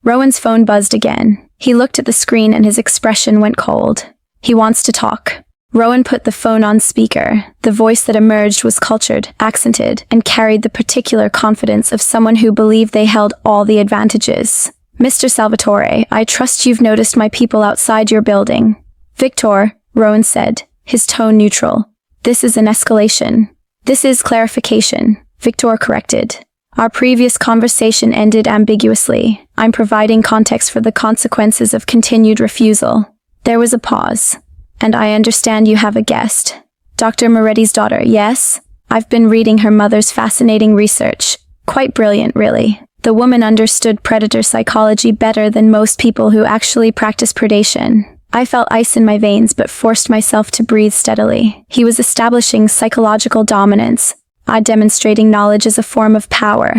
[SPEAKER 1] Rowan's phone buzzed again. He looked at the screen and his expression went cold. He wants to talk. Rowan put the phone on speaker. The voice that emerged was cultured, accented, and carried the particular confidence of someone who believed they held all the advantages. Mr. Salvatore, I trust you've noticed my people outside your building. Victor, Rowan said, his tone neutral. This is an escalation. This is clarification, Victor corrected. Our previous conversation ended ambiguously. I'm providing context for the consequences of continued refusal. There was a pause. And I understand you have a guest. Dr. Moretti's daughter, yes? I've been reading her mother's fascinating research. Quite brilliant, really. The woman understood predator psychology better than most people who actually practice predation. I felt ice in my veins but forced myself to breathe steadily. He was establishing psychological dominance. I demonstrating knowledge as a form of power.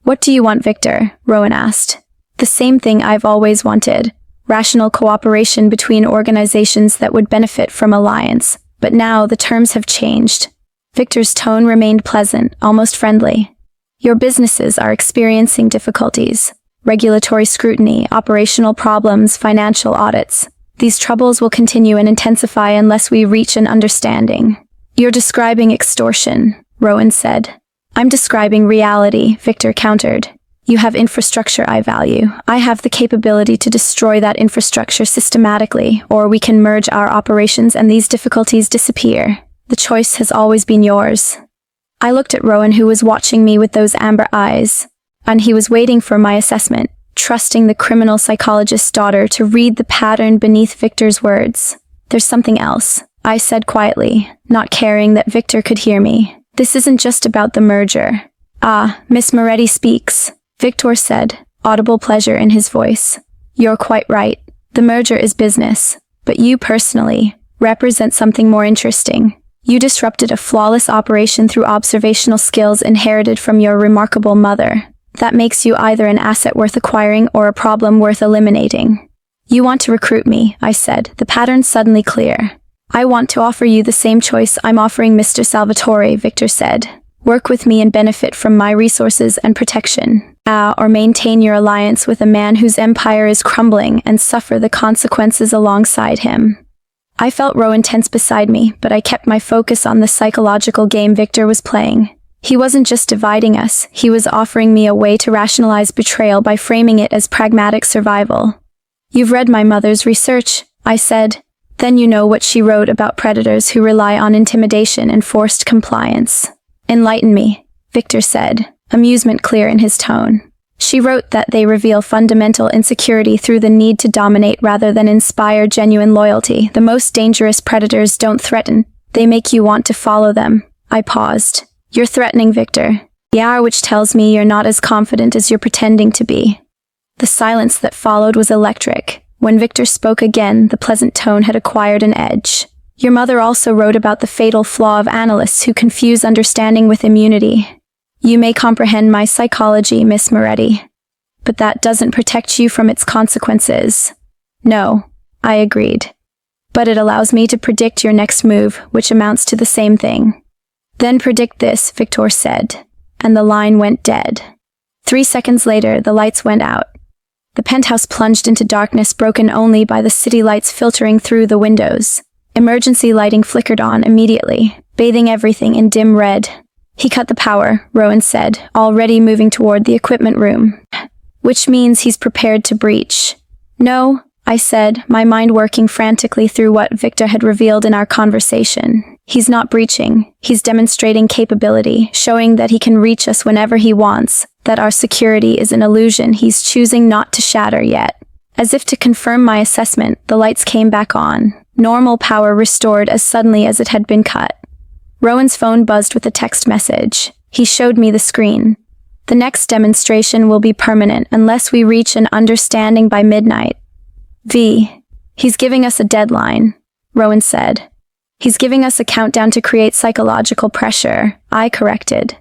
[SPEAKER 1] What do you want, Victor? Rowan asked. The same thing I've always wanted. Rational cooperation between organizations that would benefit from alliance. But now the terms have changed. Victor's tone remained pleasant, almost friendly. Your businesses are experiencing difficulties. Regulatory scrutiny, operational problems, financial audits. These troubles will continue and intensify unless we reach an understanding. You're describing extortion, Rowan said. I'm describing reality, Victor countered. You have infrastructure I value. I have the capability to destroy that infrastructure systematically, or we can merge our operations and these difficulties disappear. The choice has always been yours. I looked at Rowan, who was watching me with those amber eyes, and he was waiting for my assessment, trusting the criminal psychologist's daughter to read the pattern beneath Victor's words. There's something else, I said quietly, not caring that Victor could hear me. This isn't just about the merger. Ah, Miss Moretti speaks. Victor said, audible pleasure in his voice. You're quite right. The merger is business, but you personally represent something more interesting. You disrupted a flawless operation through observational skills inherited from your remarkable mother. That makes you either an asset worth acquiring or a problem worth eliminating. You want to recruit me, I said, the pattern suddenly clear. I want to offer you the same choice I'm offering Mr. Salvatore, Victor said. Work with me and benefit from my resources and protection. Or maintain your alliance with a man whose empire is crumbling and suffer the consequences alongside him. I felt Rowan tense beside me, but I kept my focus on the psychological game Victor was playing. He wasn't just dividing us, he was offering me a way to rationalize betrayal by framing it as pragmatic survival. You've read my mother's research, I said. Then you know what she wrote about predators who rely on intimidation and forced compliance. Enlighten me, Victor said, amusement clear in his tone. She wrote that they reveal fundamental insecurity through the need to dominate rather than inspire genuine loyalty. The most dangerous predators don't threaten, they make you want to follow them. I paused. You're threatening, Victor. Yeah, which tells me you're not as confident as you're pretending to be. The silence that followed was electric. When Victor spoke again, the pleasant tone had acquired an edge. Your mother also wrote about the fatal flaw of analysts who confuse understanding with immunity. You may comprehend my psychology, Miss Moretti, but that doesn't protect you from its consequences. No, I agreed. But it allows me to predict your next move, which amounts to the same thing. Then predict this, Victor said, and the line went dead. 3 seconds later, the lights went out. The penthouse plunged into darkness, broken only by the city lights filtering through the windows. Emergency lighting flickered on immediately, bathing everything in dim red. He cut the power, Rowan said, already moving toward the equipment room. Which means he's prepared to breach. No, I said, my mind working frantically through what Victor had revealed in our conversation. He's not breaching. He's demonstrating capability, showing that he can reach us whenever he wants, that our security is an illusion he's choosing not to shatter yet. As if to confirm my assessment, the lights came back on. Normal power restored as suddenly as it had been cut. Rowan's phone buzzed with a text message. He showed me the screen. The next demonstration will be permanent unless we reach an understanding by midnight. He's giving us a deadline, Rowan said. He's giving us a countdown to create psychological pressure, I corrected.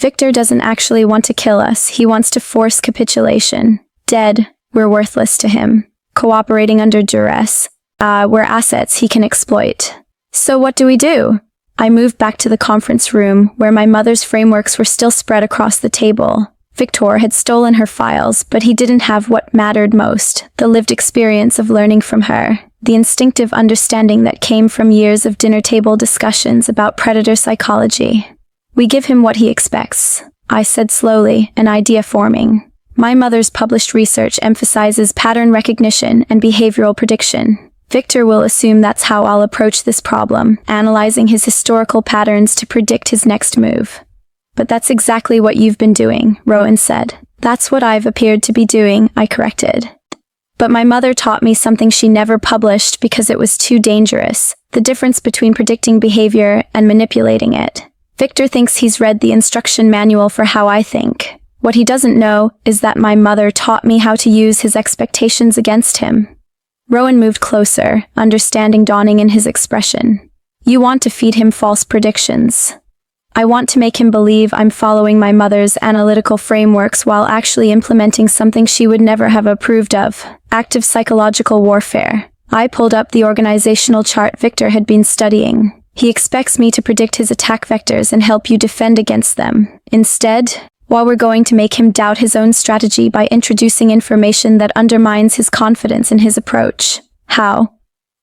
[SPEAKER 1] Victor doesn't actually want to kill us, he wants to force capitulation. Dead, we're worthless to him. Cooperating under duress, we're assets he can exploit. So what do we do? I moved back to the conference room, where my mother's frameworks were still spread across the table. Victor had stolen her files, but he didn't have what mattered most, the lived experience of learning from her, the instinctive understanding that came from years of dinner table discussions about predator psychology. We give him what he expects, I said slowly, an idea forming. My mother's published research emphasizes pattern recognition and behavioral prediction. Victor will assume that's how I'll approach this problem, analyzing his historical patterns to predict his next move. But that's exactly what you've been doing, Rowan said. That's what I've appeared to be doing, I corrected. But my mother taught me something she never published because it was too dangerous, the difference between predicting behavior and manipulating it. Victor thinks he's read the instruction manual for how I think. What he doesn't know is that my mother taught me how to use his expectations against him. Rowan moved closer, understanding dawning in his expression. You want to feed him false predictions. I want to make him believe I'm following my mother's analytical frameworks while actually implementing something she would never have approved of. Active psychological warfare. I pulled up the organizational chart Victor had been studying. He expects me to predict his attack vectors and help you defend against them. Instead, while we're going to make him doubt his own strategy by introducing information that undermines his confidence in his approach. How?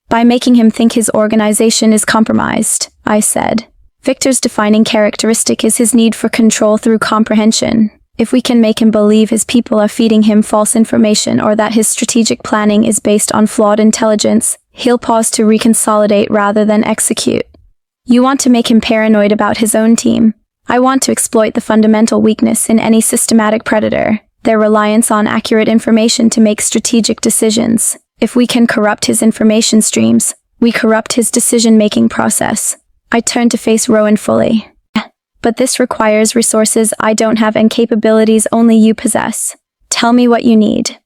[SPEAKER 1] By making him think his organization is compromised, I said. Victor's defining characteristic is his need for control through comprehension. If we can make him believe his people are feeding him false information or that his strategic planning is based on flawed intelligence, he'll pause to reconsolidate rather than execute. You want to make him paranoid about his own team. I want to exploit the fundamental weakness in any systematic predator, their reliance on accurate information to make strategic decisions. If we can corrupt his information streams, we corrupt his decision-making process. I turned to face Rowan fully. But this requires resources I don't have and capabilities only you possess. Tell me what you need.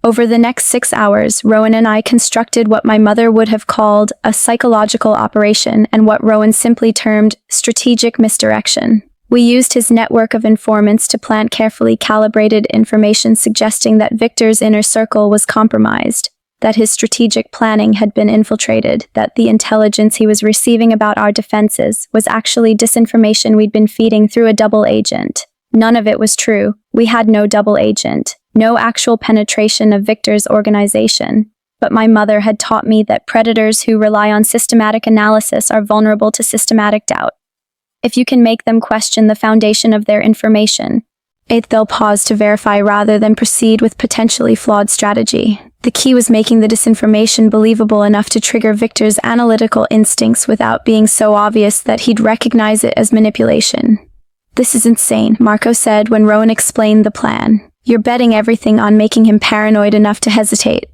[SPEAKER 1] Over the next 6 hours, Rowan and I constructed what my mother would have called a psychological operation and what Rowan simply termed strategic misdirection. We used his network of informants to plant carefully calibrated information suggesting that Victor's inner circle was compromised, that his strategic planning had been infiltrated, that the intelligence he was receiving about our defenses was actually disinformation we'd been feeding through a double agent. None of it was true. We had no double agent. No actual penetration of Victor's organization, but my mother had taught me that predators who rely on systematic analysis are vulnerable to systematic doubt. If you can make them question the foundation of their information, they'll pause to verify rather than proceed with potentially flawed strategy. The key was making the disinformation believable enough to trigger Victor's analytical instincts without being so obvious that he'd recognize it as manipulation. This is insane, Marco said when Rowan explained the plan. You're betting everything on making him paranoid enough to hesitate.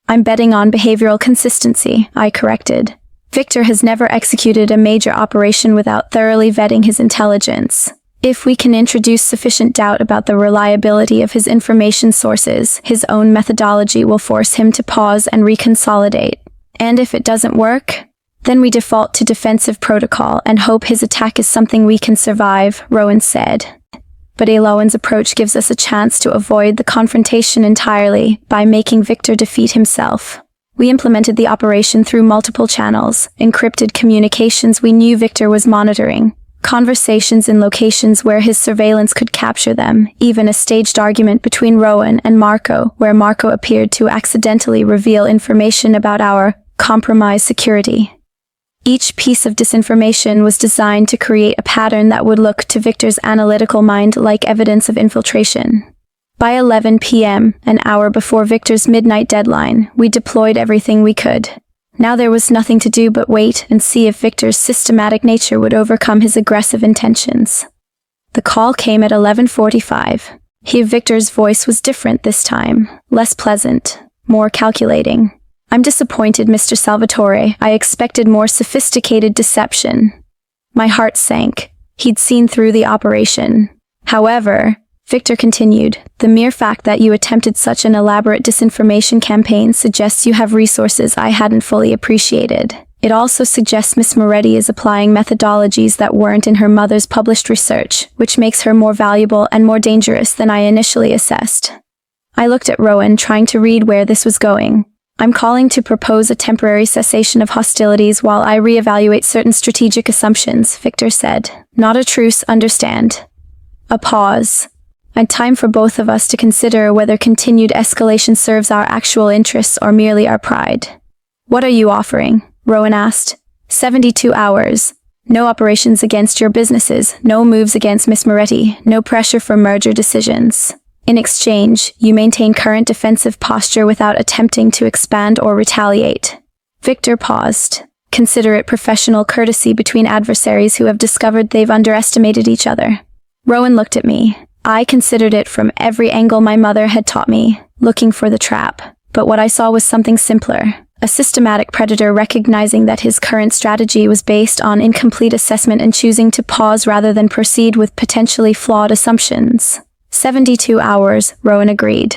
[SPEAKER 1] I'm betting on behavioral consistency, I corrected. Victor has never executed a major operation without thoroughly vetting his intelligence. If we can introduce sufficient doubt about the reliability of his information sources, his own methodology will force him to pause and reconsolidate. And if it doesn't work, then we default to defensive protocol and hope his attack is something we can survive, Rowan said. But Elowen's approach gives us a chance to avoid the confrontation entirely by making Victor defeat himself. We implemented the operation through multiple channels, encrypted communications we knew Victor was monitoring, conversations in locations where his surveillance could capture them, even a staged argument between Rowan and Marco, where Marco appeared to accidentally reveal information about our compromised security. Each piece of disinformation was designed to create a pattern that would look to Victor's analytical mind like evidence of infiltration. By 11 p.m., an hour before Victor's midnight deadline, we deployed everything we could. Now there was nothing to do but wait and see if Victor's systematic nature would overcome his aggressive intentions. The call came at 11:45. Victor's voice was different this time, less pleasant, more calculating. I'm disappointed, Mr. Salvatore. I expected more sophisticated deception. My heart sank. He'd seen through the operation. However, Victor continued, the mere fact that you attempted such an elaborate disinformation campaign suggests you have resources I hadn't fully appreciated. It also suggests Miss Moretti is applying methodologies that weren't in her mother's published research, which makes her more valuable and more dangerous than I initially assessed. I looked at Rowan, trying to read where this was going. I'm calling to propose a temporary cessation of hostilities while I reevaluate certain strategic assumptions, Victor said. Not a truce, understand. A pause. A time for both of us to consider whether continued escalation serves our actual interests or merely our pride. What are you offering? Rowan asked. 72 hours. No operations against your businesses, no moves against Miss Moretti, no pressure for merger decisions. In exchange, you maintain current defensive posture without attempting to expand or retaliate. Victor paused. Consider it professional courtesy between adversaries who have discovered they've underestimated each other. Rowan looked at me. I considered it from every angle my mother had taught me, looking for the trap. But what I saw was something simpler. A systematic predator recognizing that his current strategy was based on incomplete assessment and choosing to pause rather than proceed with potentially flawed assumptions. 72 hours, Rowan agreed.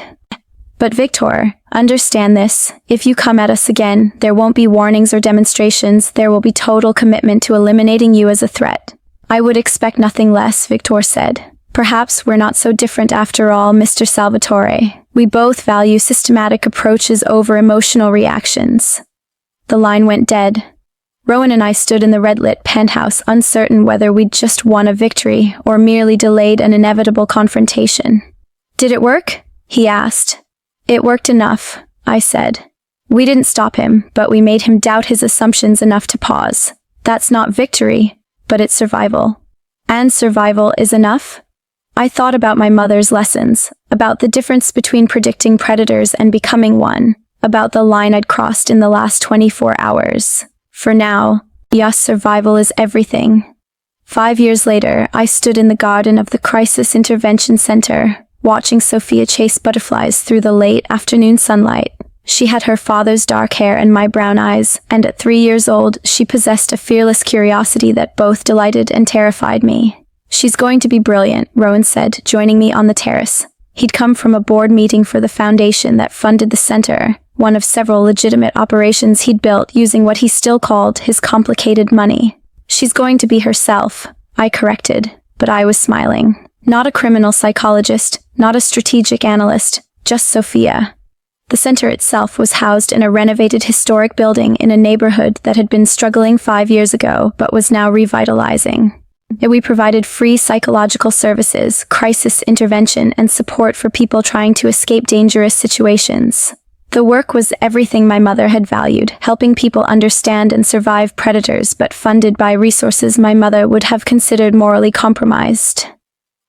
[SPEAKER 1] But Victor, understand this. If you come at us again, there won't be warnings or demonstrations. There will be total commitment to eliminating you as a threat. I would expect nothing less, Victor said. Perhaps we're not so different after all, Mr. Salvatore. We both value systematic approaches over emotional reactions. The line went dead. Rowan and I stood in the red-lit penthouse, uncertain whether we'd just won a victory or merely delayed an inevitable confrontation. Did it work? He asked. It worked enough, I said. We didn't stop him, but we made him doubt his assumptions enough to pause. That's not victory, but it's survival. And survival is enough? I thought about my mother's lessons, about the difference between predicting predators and becoming one, about the line I'd crossed in the last 24 hours. For now, yes, survival is everything. 5 years later, I stood in the garden of the Crisis Intervention Center, watching Sophia chase butterflies through the late afternoon sunlight. She had her father's dark hair and my brown eyes, and at 3 years old, she possessed a fearless curiosity that both delighted and terrified me. She's going to be brilliant, Rowan said, joining me on the terrace. He'd come from a board meeting for the foundation that funded the center, one of several legitimate operations he'd built using what he still called his complicated money. She's going to be herself, I corrected, but I was smiling. Not a criminal psychologist, not a strategic analyst, just Sophia. The center itself was housed in a renovated historic building in a neighborhood that had been struggling 5 years ago but was now revitalizing. We provided free psychological services, crisis intervention, and support for people trying to escape dangerous situations. The work was everything my mother had valued, helping people understand and survive predators, but funded by resources my mother would have considered morally compromised.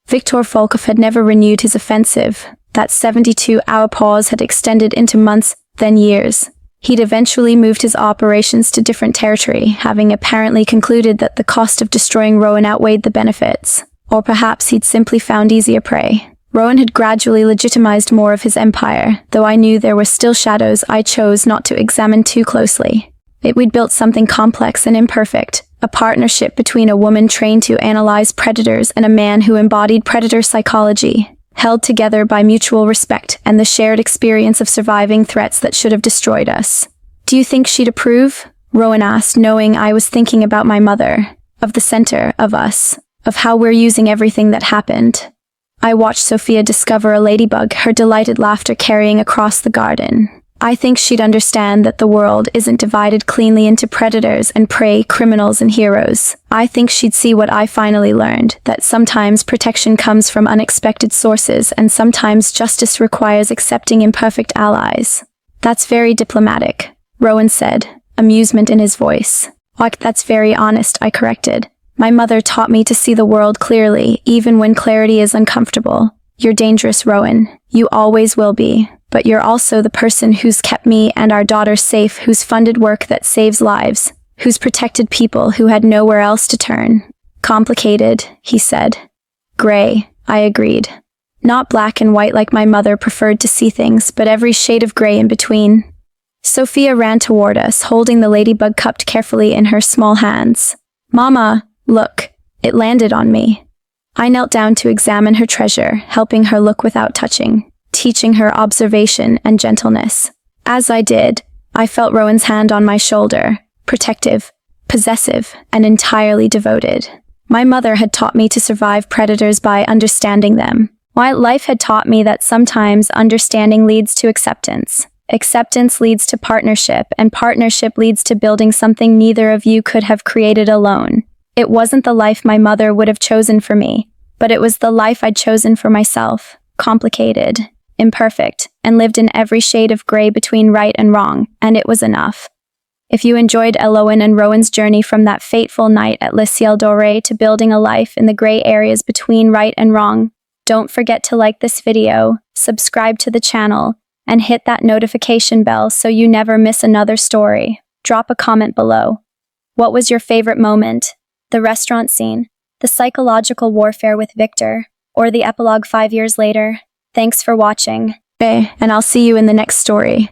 [SPEAKER 1] Viktor Volkov had never renewed his offensive. That 72-hour pause had extended into months, then years. He'd eventually moved his operations to different territory, having apparently concluded that the cost of destroying Rowan outweighed the benefits. Or perhaps he'd simply found easier prey. Rowan had gradually legitimized more of his empire, though I knew there were still shadows I chose not to examine too closely. We'd built something complex and imperfect, a partnership between a woman trained to analyze predators and a man who embodied predator psychology, held together by mutual respect and the shared experience of surviving threats that should have destroyed us. Do you think she'd approve? Rowan asked, knowing I was thinking about my mother, of the center, of us, of how we're using everything that happened. I watched Sophia discover a ladybug, her delighted laughter carrying across the garden. I think she'd understand that the world isn't divided cleanly into predators and prey, criminals and heroes. I think she'd see what I finally learned, that sometimes protection comes from unexpected sources and sometimes justice requires accepting imperfect allies. That's very diplomatic, Rowan said, amusement in his voice. That's very honest, I corrected. My mother taught me to see the world clearly, even when clarity is uncomfortable. You're dangerous, Rowan. You always will be. But you're also the person who's kept me and our daughter safe, who's funded work that saves lives, who's protected people who had nowhere else to turn. Complicated, he said. Gray, I agreed. Not black and white like my mother preferred to see things, but every shade of gray in between. Sophia ran toward us, holding the ladybug cupped carefully in her small hands. Mama, look, it landed on me. I knelt down to examine her treasure, helping her look without touching, teaching her observation and gentleness. As I did, I felt Rowan's hand on my shoulder, protective, possessive, and entirely devoted. My mother had taught me to survive predators by understanding them, while life had taught me that sometimes understanding leads to acceptance. Acceptance leads to partnership, and partnership leads to building something neither of you could have created alone. It wasn't the life my mother would have chosen for me, but it was the life I'd chosen for myself. Complicated, imperfect, and lived in every shade of gray between right and wrong, and it was enough. If you enjoyed Eloin and Rowan's journey from that fateful night at Le Ciel Doré to building a life in the gray areas between right and wrong, don't forget to like this video, subscribe to the channel, and hit that notification bell so you never miss another story. Drop a comment below. What was your favorite moment? The restaurant scene, the psychological warfare with Victor, or the epilogue 5 years later? Thanks for watching. And I'll see you in the next story.